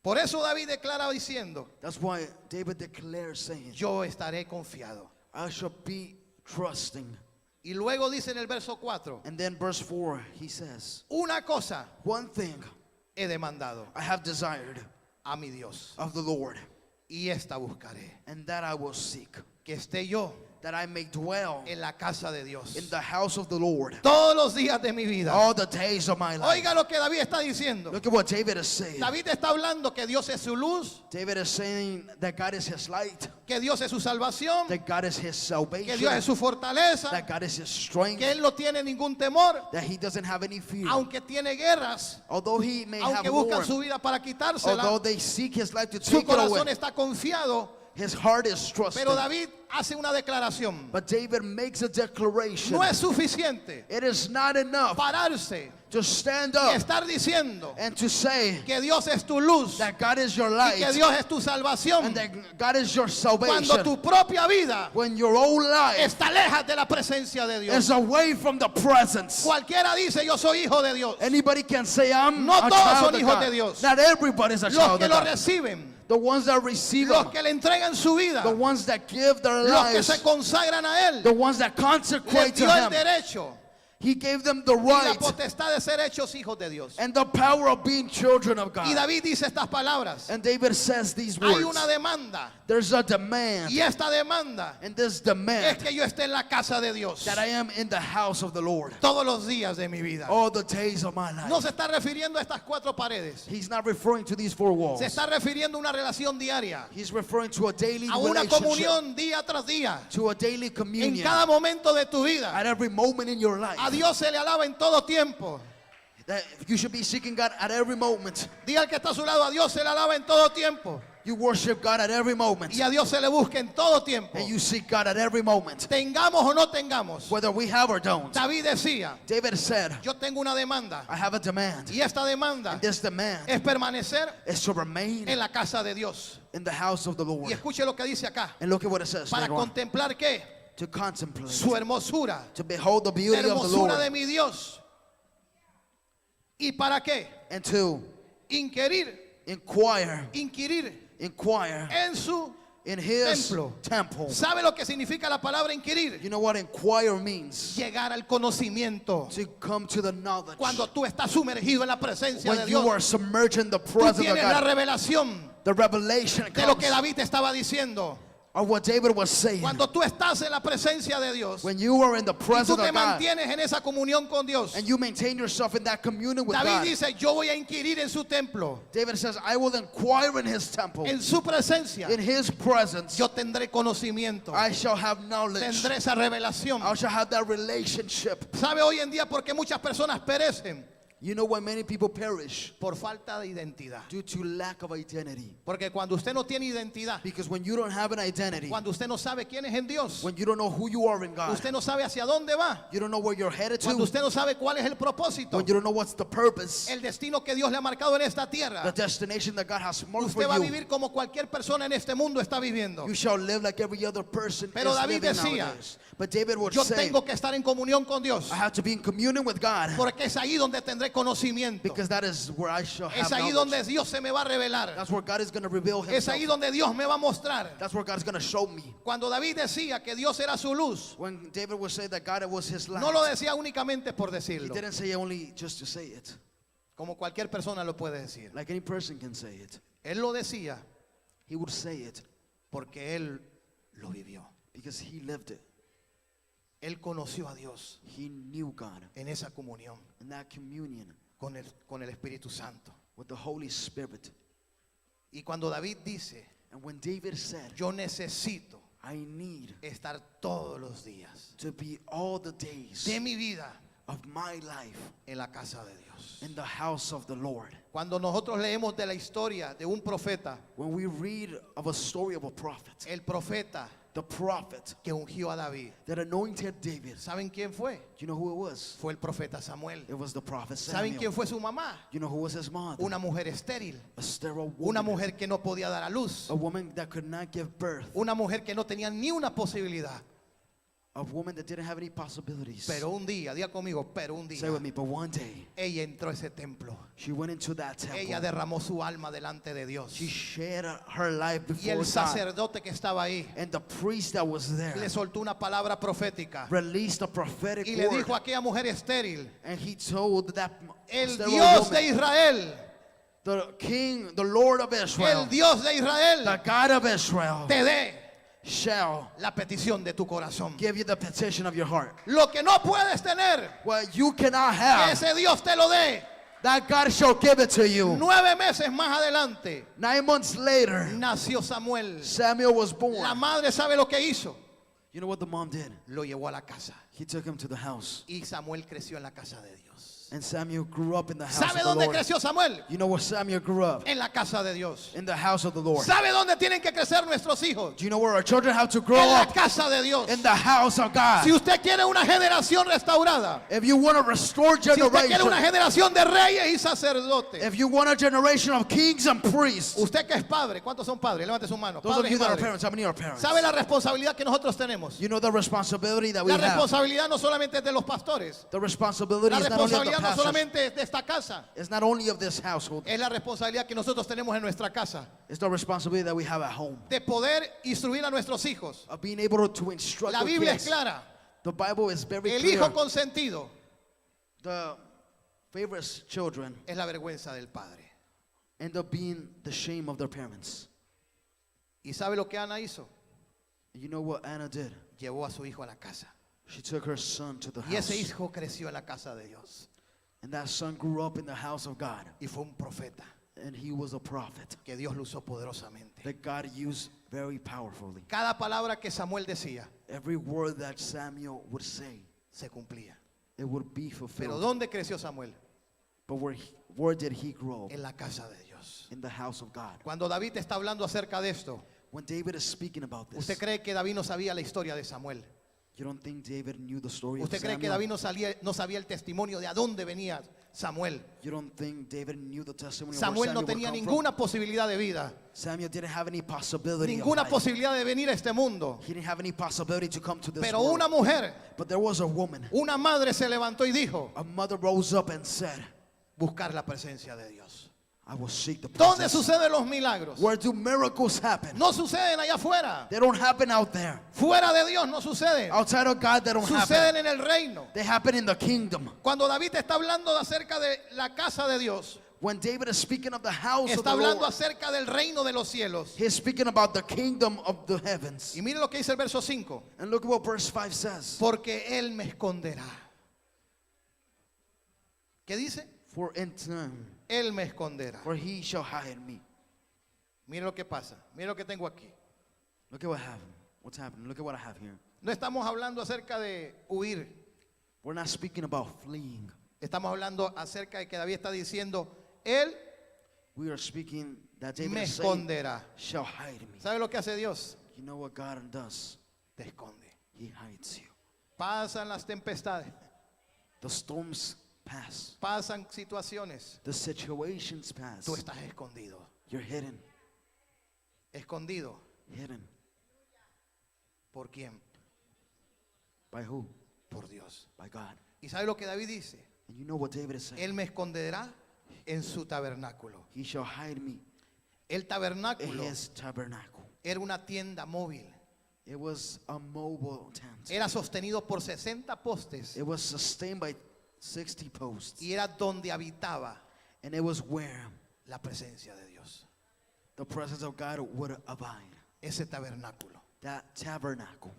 Por eso David declara diciendo, That's why David declares, saying, yo estaré confiado. I shall be trusting. Y luego dice en el verso 4, And then verse 4, he says, una cosa one thing he demandado I have desired a mi Dios, of the Lord, y esta buscaré, and that I will seek, que esté yo that I may dwell en la casa de Dios in the house of the Lord todos los días de mi vida. all the days of my life. Oiga lo que David está diciendo. Look at what David is saying. David está hablando que Dios es su luz, David is saying that God is his light, que Dios es su salvación, that God is his que salvation, Dios es su fortaleza, that God is his strength, que él no tiene ningún temor, that he doesn't have any fear. aunque tiene guerras, Although he may aunque have buscan war, su vida para although quitársela, they seek his life to su take it corazón away, está confiado. his heart is trusting. Pero David hace una declaración. But David makes a declaration. No es suficiente It is not enough pararse to stand y up estar diciendo and to say que Dios es tu luz that God is your y que light Dios es tu salvación and that God is your cuando salvation, tu propia vida when your own life está lejos de la presencia de Dios. is away from the presence. Cualquiera dice yo soy hijo de Dios. Anybody can say, I'm No a todos child son of hijos God. de Dios. Not everybody is a Los child que of lo God. reciben, The ones that receive los Him, que le entregan su vida, the ones that give their los que lives, se consagran a Él, the ones that les consecrate to dio el Him. derecho He gave them the y la right potestad de ser hechos hijos de Dios. and the power of being children of Y God. David dice estas palabras. And David says these Hay words. una demanda There's a demand, y esta demanda and this es demand que yo esté en la casa de Dios that I am in the house of the Lord todos los días de mi vida. all the days of my No life. se está refiriendo a estas cuatro paredes. He's not referring to these four walls. Se está refiriendo a una relación diaria, He's referring to a daily a una relationship, comunión día tras día, to a daily en communion cada momento de tu vida. at every moment in your life. A Dios se le alaba en todo tiempo. That you should be seeking God at every moment. Diga al que está a su lado, a Dios se le alaba en todo tiempo. You worship God at every moment, Y a Dios se le busca en todo tiempo. and you seek God at every moment, Tengamos o no tengamos. whether we have or don't. David decía, David said, yo tengo una demanda. I have a demand, Y esta demanda and this demand es permanecer is to remain en la casa de Dios. in the house of the Y Lord. escuche lo que dice acá. And look at what it says Para later on. contemplar qué? To contemplate, Su hermosura. to behold the La beauty of the hermosura Lord, de mi Dios. ¿Y para qué? and to Inquirir inquire en su in his templo. temple. ¿Sabe lo que significa la palabra inquirir? You know what inquire means? Llegar al conocimiento. To come to the knowledge. Cuando tú estás sumergido en la presencia de When Dios, you are submerged in the tú presence of tienes la God, revelación the revelation de lo comes que David estaba diciendo. of what David was saying. Cuando tú estás en la presencia de Dios When you are in the y tú presence te of God mantienes en esa comunión con Dios, and you maintain yourself in that communion with David God, dice, yo voy a inquirir en su templo, David says, I will inquire in his temple, en su presencia, in his presence. yo tendré conocimiento, I shall have knowledge. tendré esa revelación. I shall have that relationship. ¿Sabe hoy en día por qué muchas personas perecen? You know why many people perish? Por falta de identidad. Due to lack of identity. Porque cuando usted no tiene identidad, Because when you don't have an identity, cuando usted no sabe quién es en Dios, when you don't know who you are in God, usted no sabe hacia dónde va, you don't know where you're headed cuando to, usted no sabe cuál es el propósito, when you don't know what's the purpose, el destino que Dios le ha marcado en esta the tierra, destination that God has marked for usted va a you, vivir como cualquier persona en este mundo está viviendo. you shall live like every other person Pero is David living decía, nowadays. But David would Yo say, tengo que estar en comunión con Dios, I have to be in communion with God, porque es ahí donde tendré conocimiento. because that is where I shall have Es ahí knowledge. donde Dios se me va a revelar. That's where God is going to reveal Es ahí himself. donde Dios me va a mostrar. That's where God is going to show me. Cuando David decía que Dios era su luz, When David would say that God was his light, no lo decía únicamente por he decirlo, didn't say only just to say it. como cualquier persona lo puede decir. Like any person can say it. Él lo decía He would say it porque él lo vivió. because he lived it. Él conoció a Dios He knew God en esa comunión in that communion con el Espíritu Santo. with the Holy Spirit. Y cuando David dice, And when David said, yo necesito I need estar todos los días to be all the days de mi vida of my life en la casa de Dios. in the house of the Lord. Cuando nosotros leemos de la historia de un profeta, When we read of a story of a prophet, el profeta the prophet que ungió a David, that anointed David, ¿saben quién fue? do you know who it was? Fue el profeta Samuel. It was the prophet ¿Saben quién Samuel. fue su mamá? You know who was his mother? Una mujer estéril, A sterile una woman. mujer que no podía dar a luz, A woman that could not give birth. una mujer que no tenía ni una posibilidad. A woman that didn't have any possibilities. Pero un día, diga conmigo, pero un día, Say with me, but one day, ella entró a ese templo. she went into that temple. Ella derramó su alma delante de Dios. She shared her life Y before el God. sacerdote que estaba ahí And the priest that was there le soltó una palabra profética released a prophetic y le word. dijo a aquella mujer estéril, And he told that el sterile Dios woman, de Israel, the king, the Lord of Israel, el Dios de the Israel, God of Israel, te dé shall la petición de tu corazón. give you the petition of your heart. Lo que no puedes tener, What you cannot que have, ese Dios te lo dé. that God shall give it to you. 9 meses más adelante 9 months later, nació Samuel. Samuel was born. La madre sabe lo que hizo. You know what the mom did? Lo llevó a la casa He took him to the house. y Samuel creció en la casa de Dios. And Samuel grew up in the house ¿Sabe of the dónde Lord. creció Samuel? You know where Samuel grew up? En la casa de Dios. In the house of the Lord. ¿Sabe dónde tienen que crecer nuestros hijos? Do you know where our children have to grow En la up? casa de Dios. In the house of God. Si usted quiere una generación restaurada, If you want to restore si usted quiere una generation, generación de reyes y sacerdotes, if you want a generation of kings and priests, usted que es padre, ¿cuántos son padres? Levante su mano. those of Padres y you that are madres. parents, how many are parents? ¿Sabe la responsabilidad que nosotros tenemos? You know the responsibility that we La have. responsabilidad no solamente es de los pastores. The responsibility La is not only of the responsabilidad no pastors. solamente es de esta casa. It's not only of this household. Es la responsabilidad que nosotros tenemos en nuestra casa. It's the responsibility that we have at home. De poder instruir a nuestros hijos. Of being able to instruct La the Biblia es kids. clara. The Bible is very El clear. hijo consentido The favorite children es la vergüenza del padre. end up being the shame of their parents. ¿Y sabe lo que Ana hizo? You know what Anna did? Llevó a su hijo a la casa. She took her son to the Y ese house. hijo creció en la casa de Dios. And that son grew up in the house of God. Y fue un profeta And he was a prophet que Dios lo usó poderosamente. that God used very powerfully. Cada palabra que Samuel decía Every word that Samuel would say, se cumplía. it would be Pero fulfilled. ¿dónde creció Samuel? But where did he grow up? En la casa de Dios. In the house of God. Cuando David está hablando acerca de esto, When David is speaking about this, ¿usted cree que David no sabía la historia de Samuel? you don't think David knew the story of ¿Usted cree que Samuel? David no sabía el testimonio de a dónde venía Samuel? You don't think David knew the testimony of Samuel where no Samuel tenía would come ninguna posibilidad de vida, from? Samuel didn't have any possibility of ninguna life. posibilidad de venir a este mundo. He didn't have any possibility to come to this Pero world. una mujer, But there was a woman. una madre se levantó y dijo, A mother rose up and said, buscar la presencia de Dios. I will seek the ¿Dónde presence. suceden los milagros? Where do miracles happen? No suceden allá afuera. They don't happen out there. Fuera de Dios no suceden. Outside of God, they don't Suceden happen. en el reino. They happen in the kingdom. Cuando David está hablando acerca de la casa de Dios, When David is speaking of the house of está the hablando Lord, acerca del reino de los cielos. he's speaking about the kingdom of the heavens. Y mire lo que dice el verso 5. And look at what verse 5 says. Porque Él me esconderá. ¿Qué dice? For in time, Él me esconderá. for he shall hide me. Mire lo que pasa. Mire lo que tengo aquí. Look at what happened. What's happening? Look at what I have here. No estamos hablando acerca de huir. We're not speaking about fleeing. Estamos hablando acerca de que David está diciendo, Él We are speaking that David me is saying, esconderá. shall hide me. ¿Sabe lo que hace Dios? You know what God does? Te esconde. He hides you. Pasan las tempestades. The storms pass. Pasan situaciones. The situations pass. Tú estás escondido. You're hidden. Escondido. Hidden. ¿Por quién? By who? Por Dios. By God. ¿Y sabe lo que David dice? And you know what David is saying? Él me esconderá en su tabernáculo. He shall hide me El in tabernáculo his tabernacle. era una tienda móvil. It was a mobile tent. Era sostenido por 60 postes It was sustained by 60 posts. y era donde habitaba And it was where la presencia de Dios. the presence of God would abide. Ese tabernáculo That tabernacle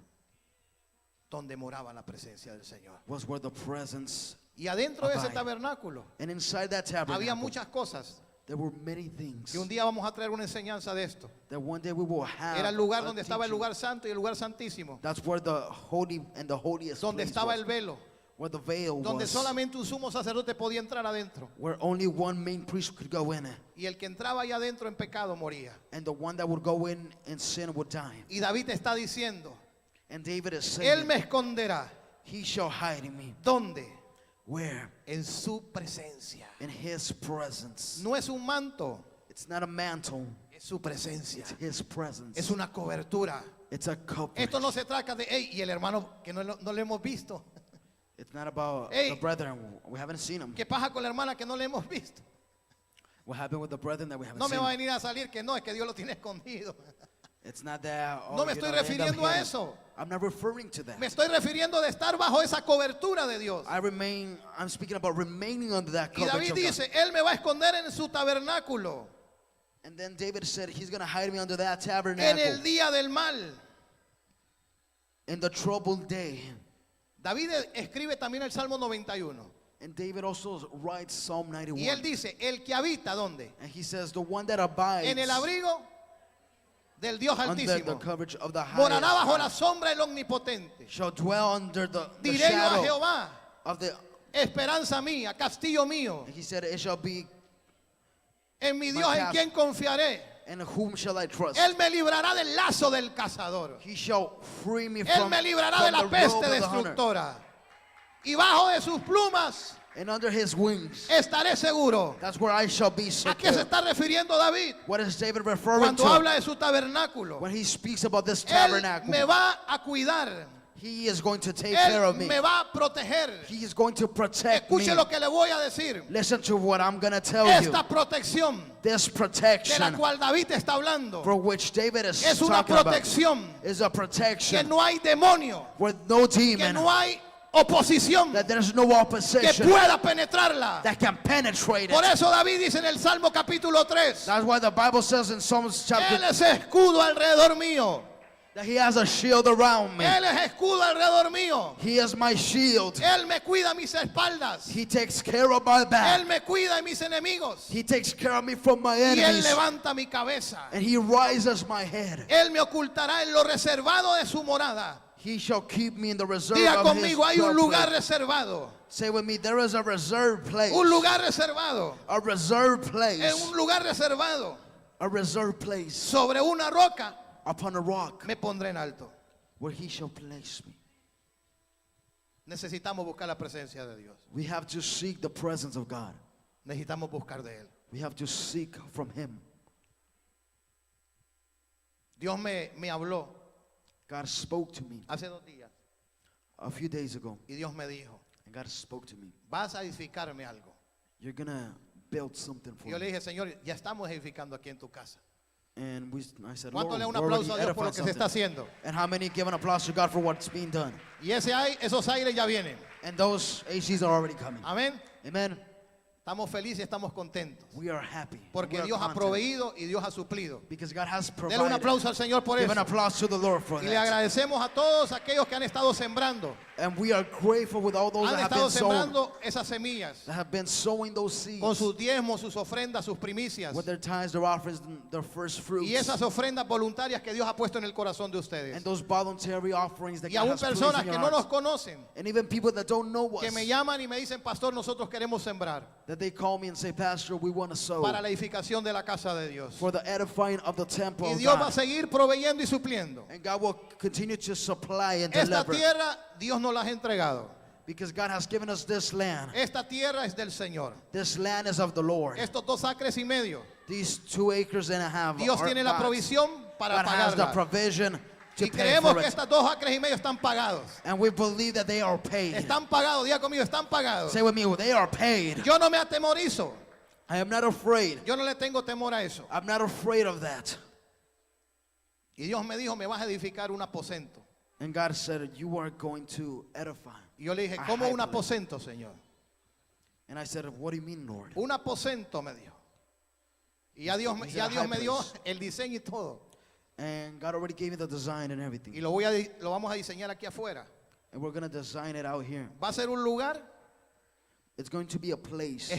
donde moraba la presencia del Señor. was where the presence, Y adentro de ese Abide. tabernáculo and inside that había tabernacle, muchas cosas. There were many things Y un día vamos a traer una enseñanza de esto. that one day we will have. Era el lugar a donde estaba el teaching. lugar santo y el lugar santísimo. That's where the holy and the holiest Donde place estaba was, el velo. where the veil Donde was, solamente un sumo sacerdote podía entrar adentro. where only one main priest could go in, Y el que entraba allá adentro en pecado moría. and the one that would go in sin would die. Y David está diciendo, And David is Él saying, me esconderá. he shall hide in me. ¿Dónde? Where? En su presencia. In his presence. No es un manto, It's not a mantle, es su presencia. it's his presence. Es una cobertura. It's a coverage. Esto no se trata de, hey, y el hermano que no le hemos visto. It's not about Hey. the brethren. We haven't seen them. ¿Qué pasa con la hermana que no le hemos visto? What happened with the brethren that we haven't No me seen? va a venir a salir que no, es que Dios lo tiene escondido. It's not that. No me you estoy know, they end up refiriendo a hidden. eso. I'm not referring to that. Me estoy refiriendo de estar bajo esa cobertura de Dios. I'm speaking about remaining under that Y coverage David of God. dice, Él me va a esconder en su tabernáculo, And then David said he's going to hide me under that en tabernacle el día del mal. in the troubled day. David escribe también el Salmo 91. And David also writes Psalm 91. Y él dice, el que habita, ¿dónde? And he says, the one that abides En el abrigo del Dios under the Altísimo. coverage of the Morará bajo la highest sombra del Omnipotente. shall dwell under the Diré yo a shadow Jehová, of the... esperanza mía, castillo mío. He said, it shall be, En mi Dios en quien confiaré. and whom shall I trust? Él me librará del lazo del cazador. He shall free me Él from, me librará from de la the peste robe of the hunter. destructora. Y bajo de sus plumas And under his wings, estaré seguro. that's where I shall be ¿A qué se secure. está refiriendo David? What is David referring Cuando to habla de su tabernáculo. when he speaks about this Él tabernacle? me va a cuidar. He is going to take care Él of me. me va a proteger. He is going to protect me. Escuche lo que le voy a decir. Listen to what I'm going to tell you. Esta protección This de la protection cual David está hablando for which David is es una talking about protección is a que protection no hay demonio, where no que demon, no hay oposición that there's no que opposition pueda penetrarla. that can penetrate Por it. eso David dice en el Salmo capítulo 3, That's why the Bible says in Psalms Él chapter es escudo alrededor mío. that he has a shield around me. Él es escudo alrededor mío. He is my shield. Él me cuida mis espaldas. He takes care of my Él back. me cuida de mis enemigos. He takes care of me from my Y Él enemies. levanta mi cabeza. And he rises my head. Él me ocultará en lo reservado de su morada. He shall keep me in the reserve Diga of his conmigo, hay un dwelling lugar place. reservado. Say with me, there is a reserved place. Un lugar reservado. A reserved En place. un lugar reservado. A reserved place Sobre una roca upon a rock me pondré en alto. where he shall place me. Necesitamos buscar la presencia de Dios. We have to seek the presence of God. Necesitamos buscar de Él. We have to seek from him. Dios me habló God spoke to me hace 2 días a few days ago. y Dios me dijo, And God spoke to me. vas a edificarme algo. You're going to build something for Y yo le me. dije, Señor, ya estamos edificando aquí en tu casa. And I said, ¿Cuánto Lord, le da un we're already aplauso a Dios por lo edifying que se está something. haciendo? And how many give an applause to God for what's being done? Y esos aires ya vienen. And those ACs are already coming. Amén. Amen. Estamos felices y estamos contentos. We are happy. Porque We are Dios ha content. proveído y Dios ha suplido. Because God has Dele un provided. aplauso al Señor por Give eso. an applause to the Lord for Y le that. agradecemos a todos aquellos que han estado sembrando. And we are grateful with all those Han that have estado been sowing. sembrando esas semillas. That have been sowing those seeds. Con sus diezmos, sus ofrendas, sus primicias. With their tithes, their offerings, and their first fruits. Y esas ofrendas voluntarias que Dios ha puesto en el corazón de ustedes. And those voluntary offerings that Y God aún has placed personas in que your no nos hearts. conocen. And even people that don't know us. Que me llaman y me dicen, pastor, nosotros queremos sembrar. That they call me and say, Pastor, we want to sow. Para la edificación de la casa de Dios. For the edifying of the temple Y of Dios va a God. seguir proveyendo y supliendo. And God will continue to supply and Esta deliver. tierra Dios nos la ha entregado. Because God has given us this land. Esta tierra es del Señor. This land is of the Lord. Estos 2 acres y medio. These 2 acres and a half Dios are tiene la God's. provisión para God has the pagarla. provision to Y pay creemos for que it. estas 2 acres y medio están pagados. And we believe that they are paid. Están pagados, diga conmigo, están pagados. Say with me, they are paid. Yo no me atemorizo. I am not afraid. Yo no le tengo temor a eso. I'm not afraid of that. Y Dios me dijo, me vas a edificar un aposento. And God said, you are going to edify. Y yo le dije, a ¿cómo high un place. aposento, Señor? And I said, what do you mean, Lord? Un aposento me dijo. Y ya Dios, He said ya a Dios high me dio place. el diseño y todo. And God already gave me the design and Y everything. lo vamos a diseñar aquí afuera. And we're going to design it out here. Va a ser un lugar It's going to be a place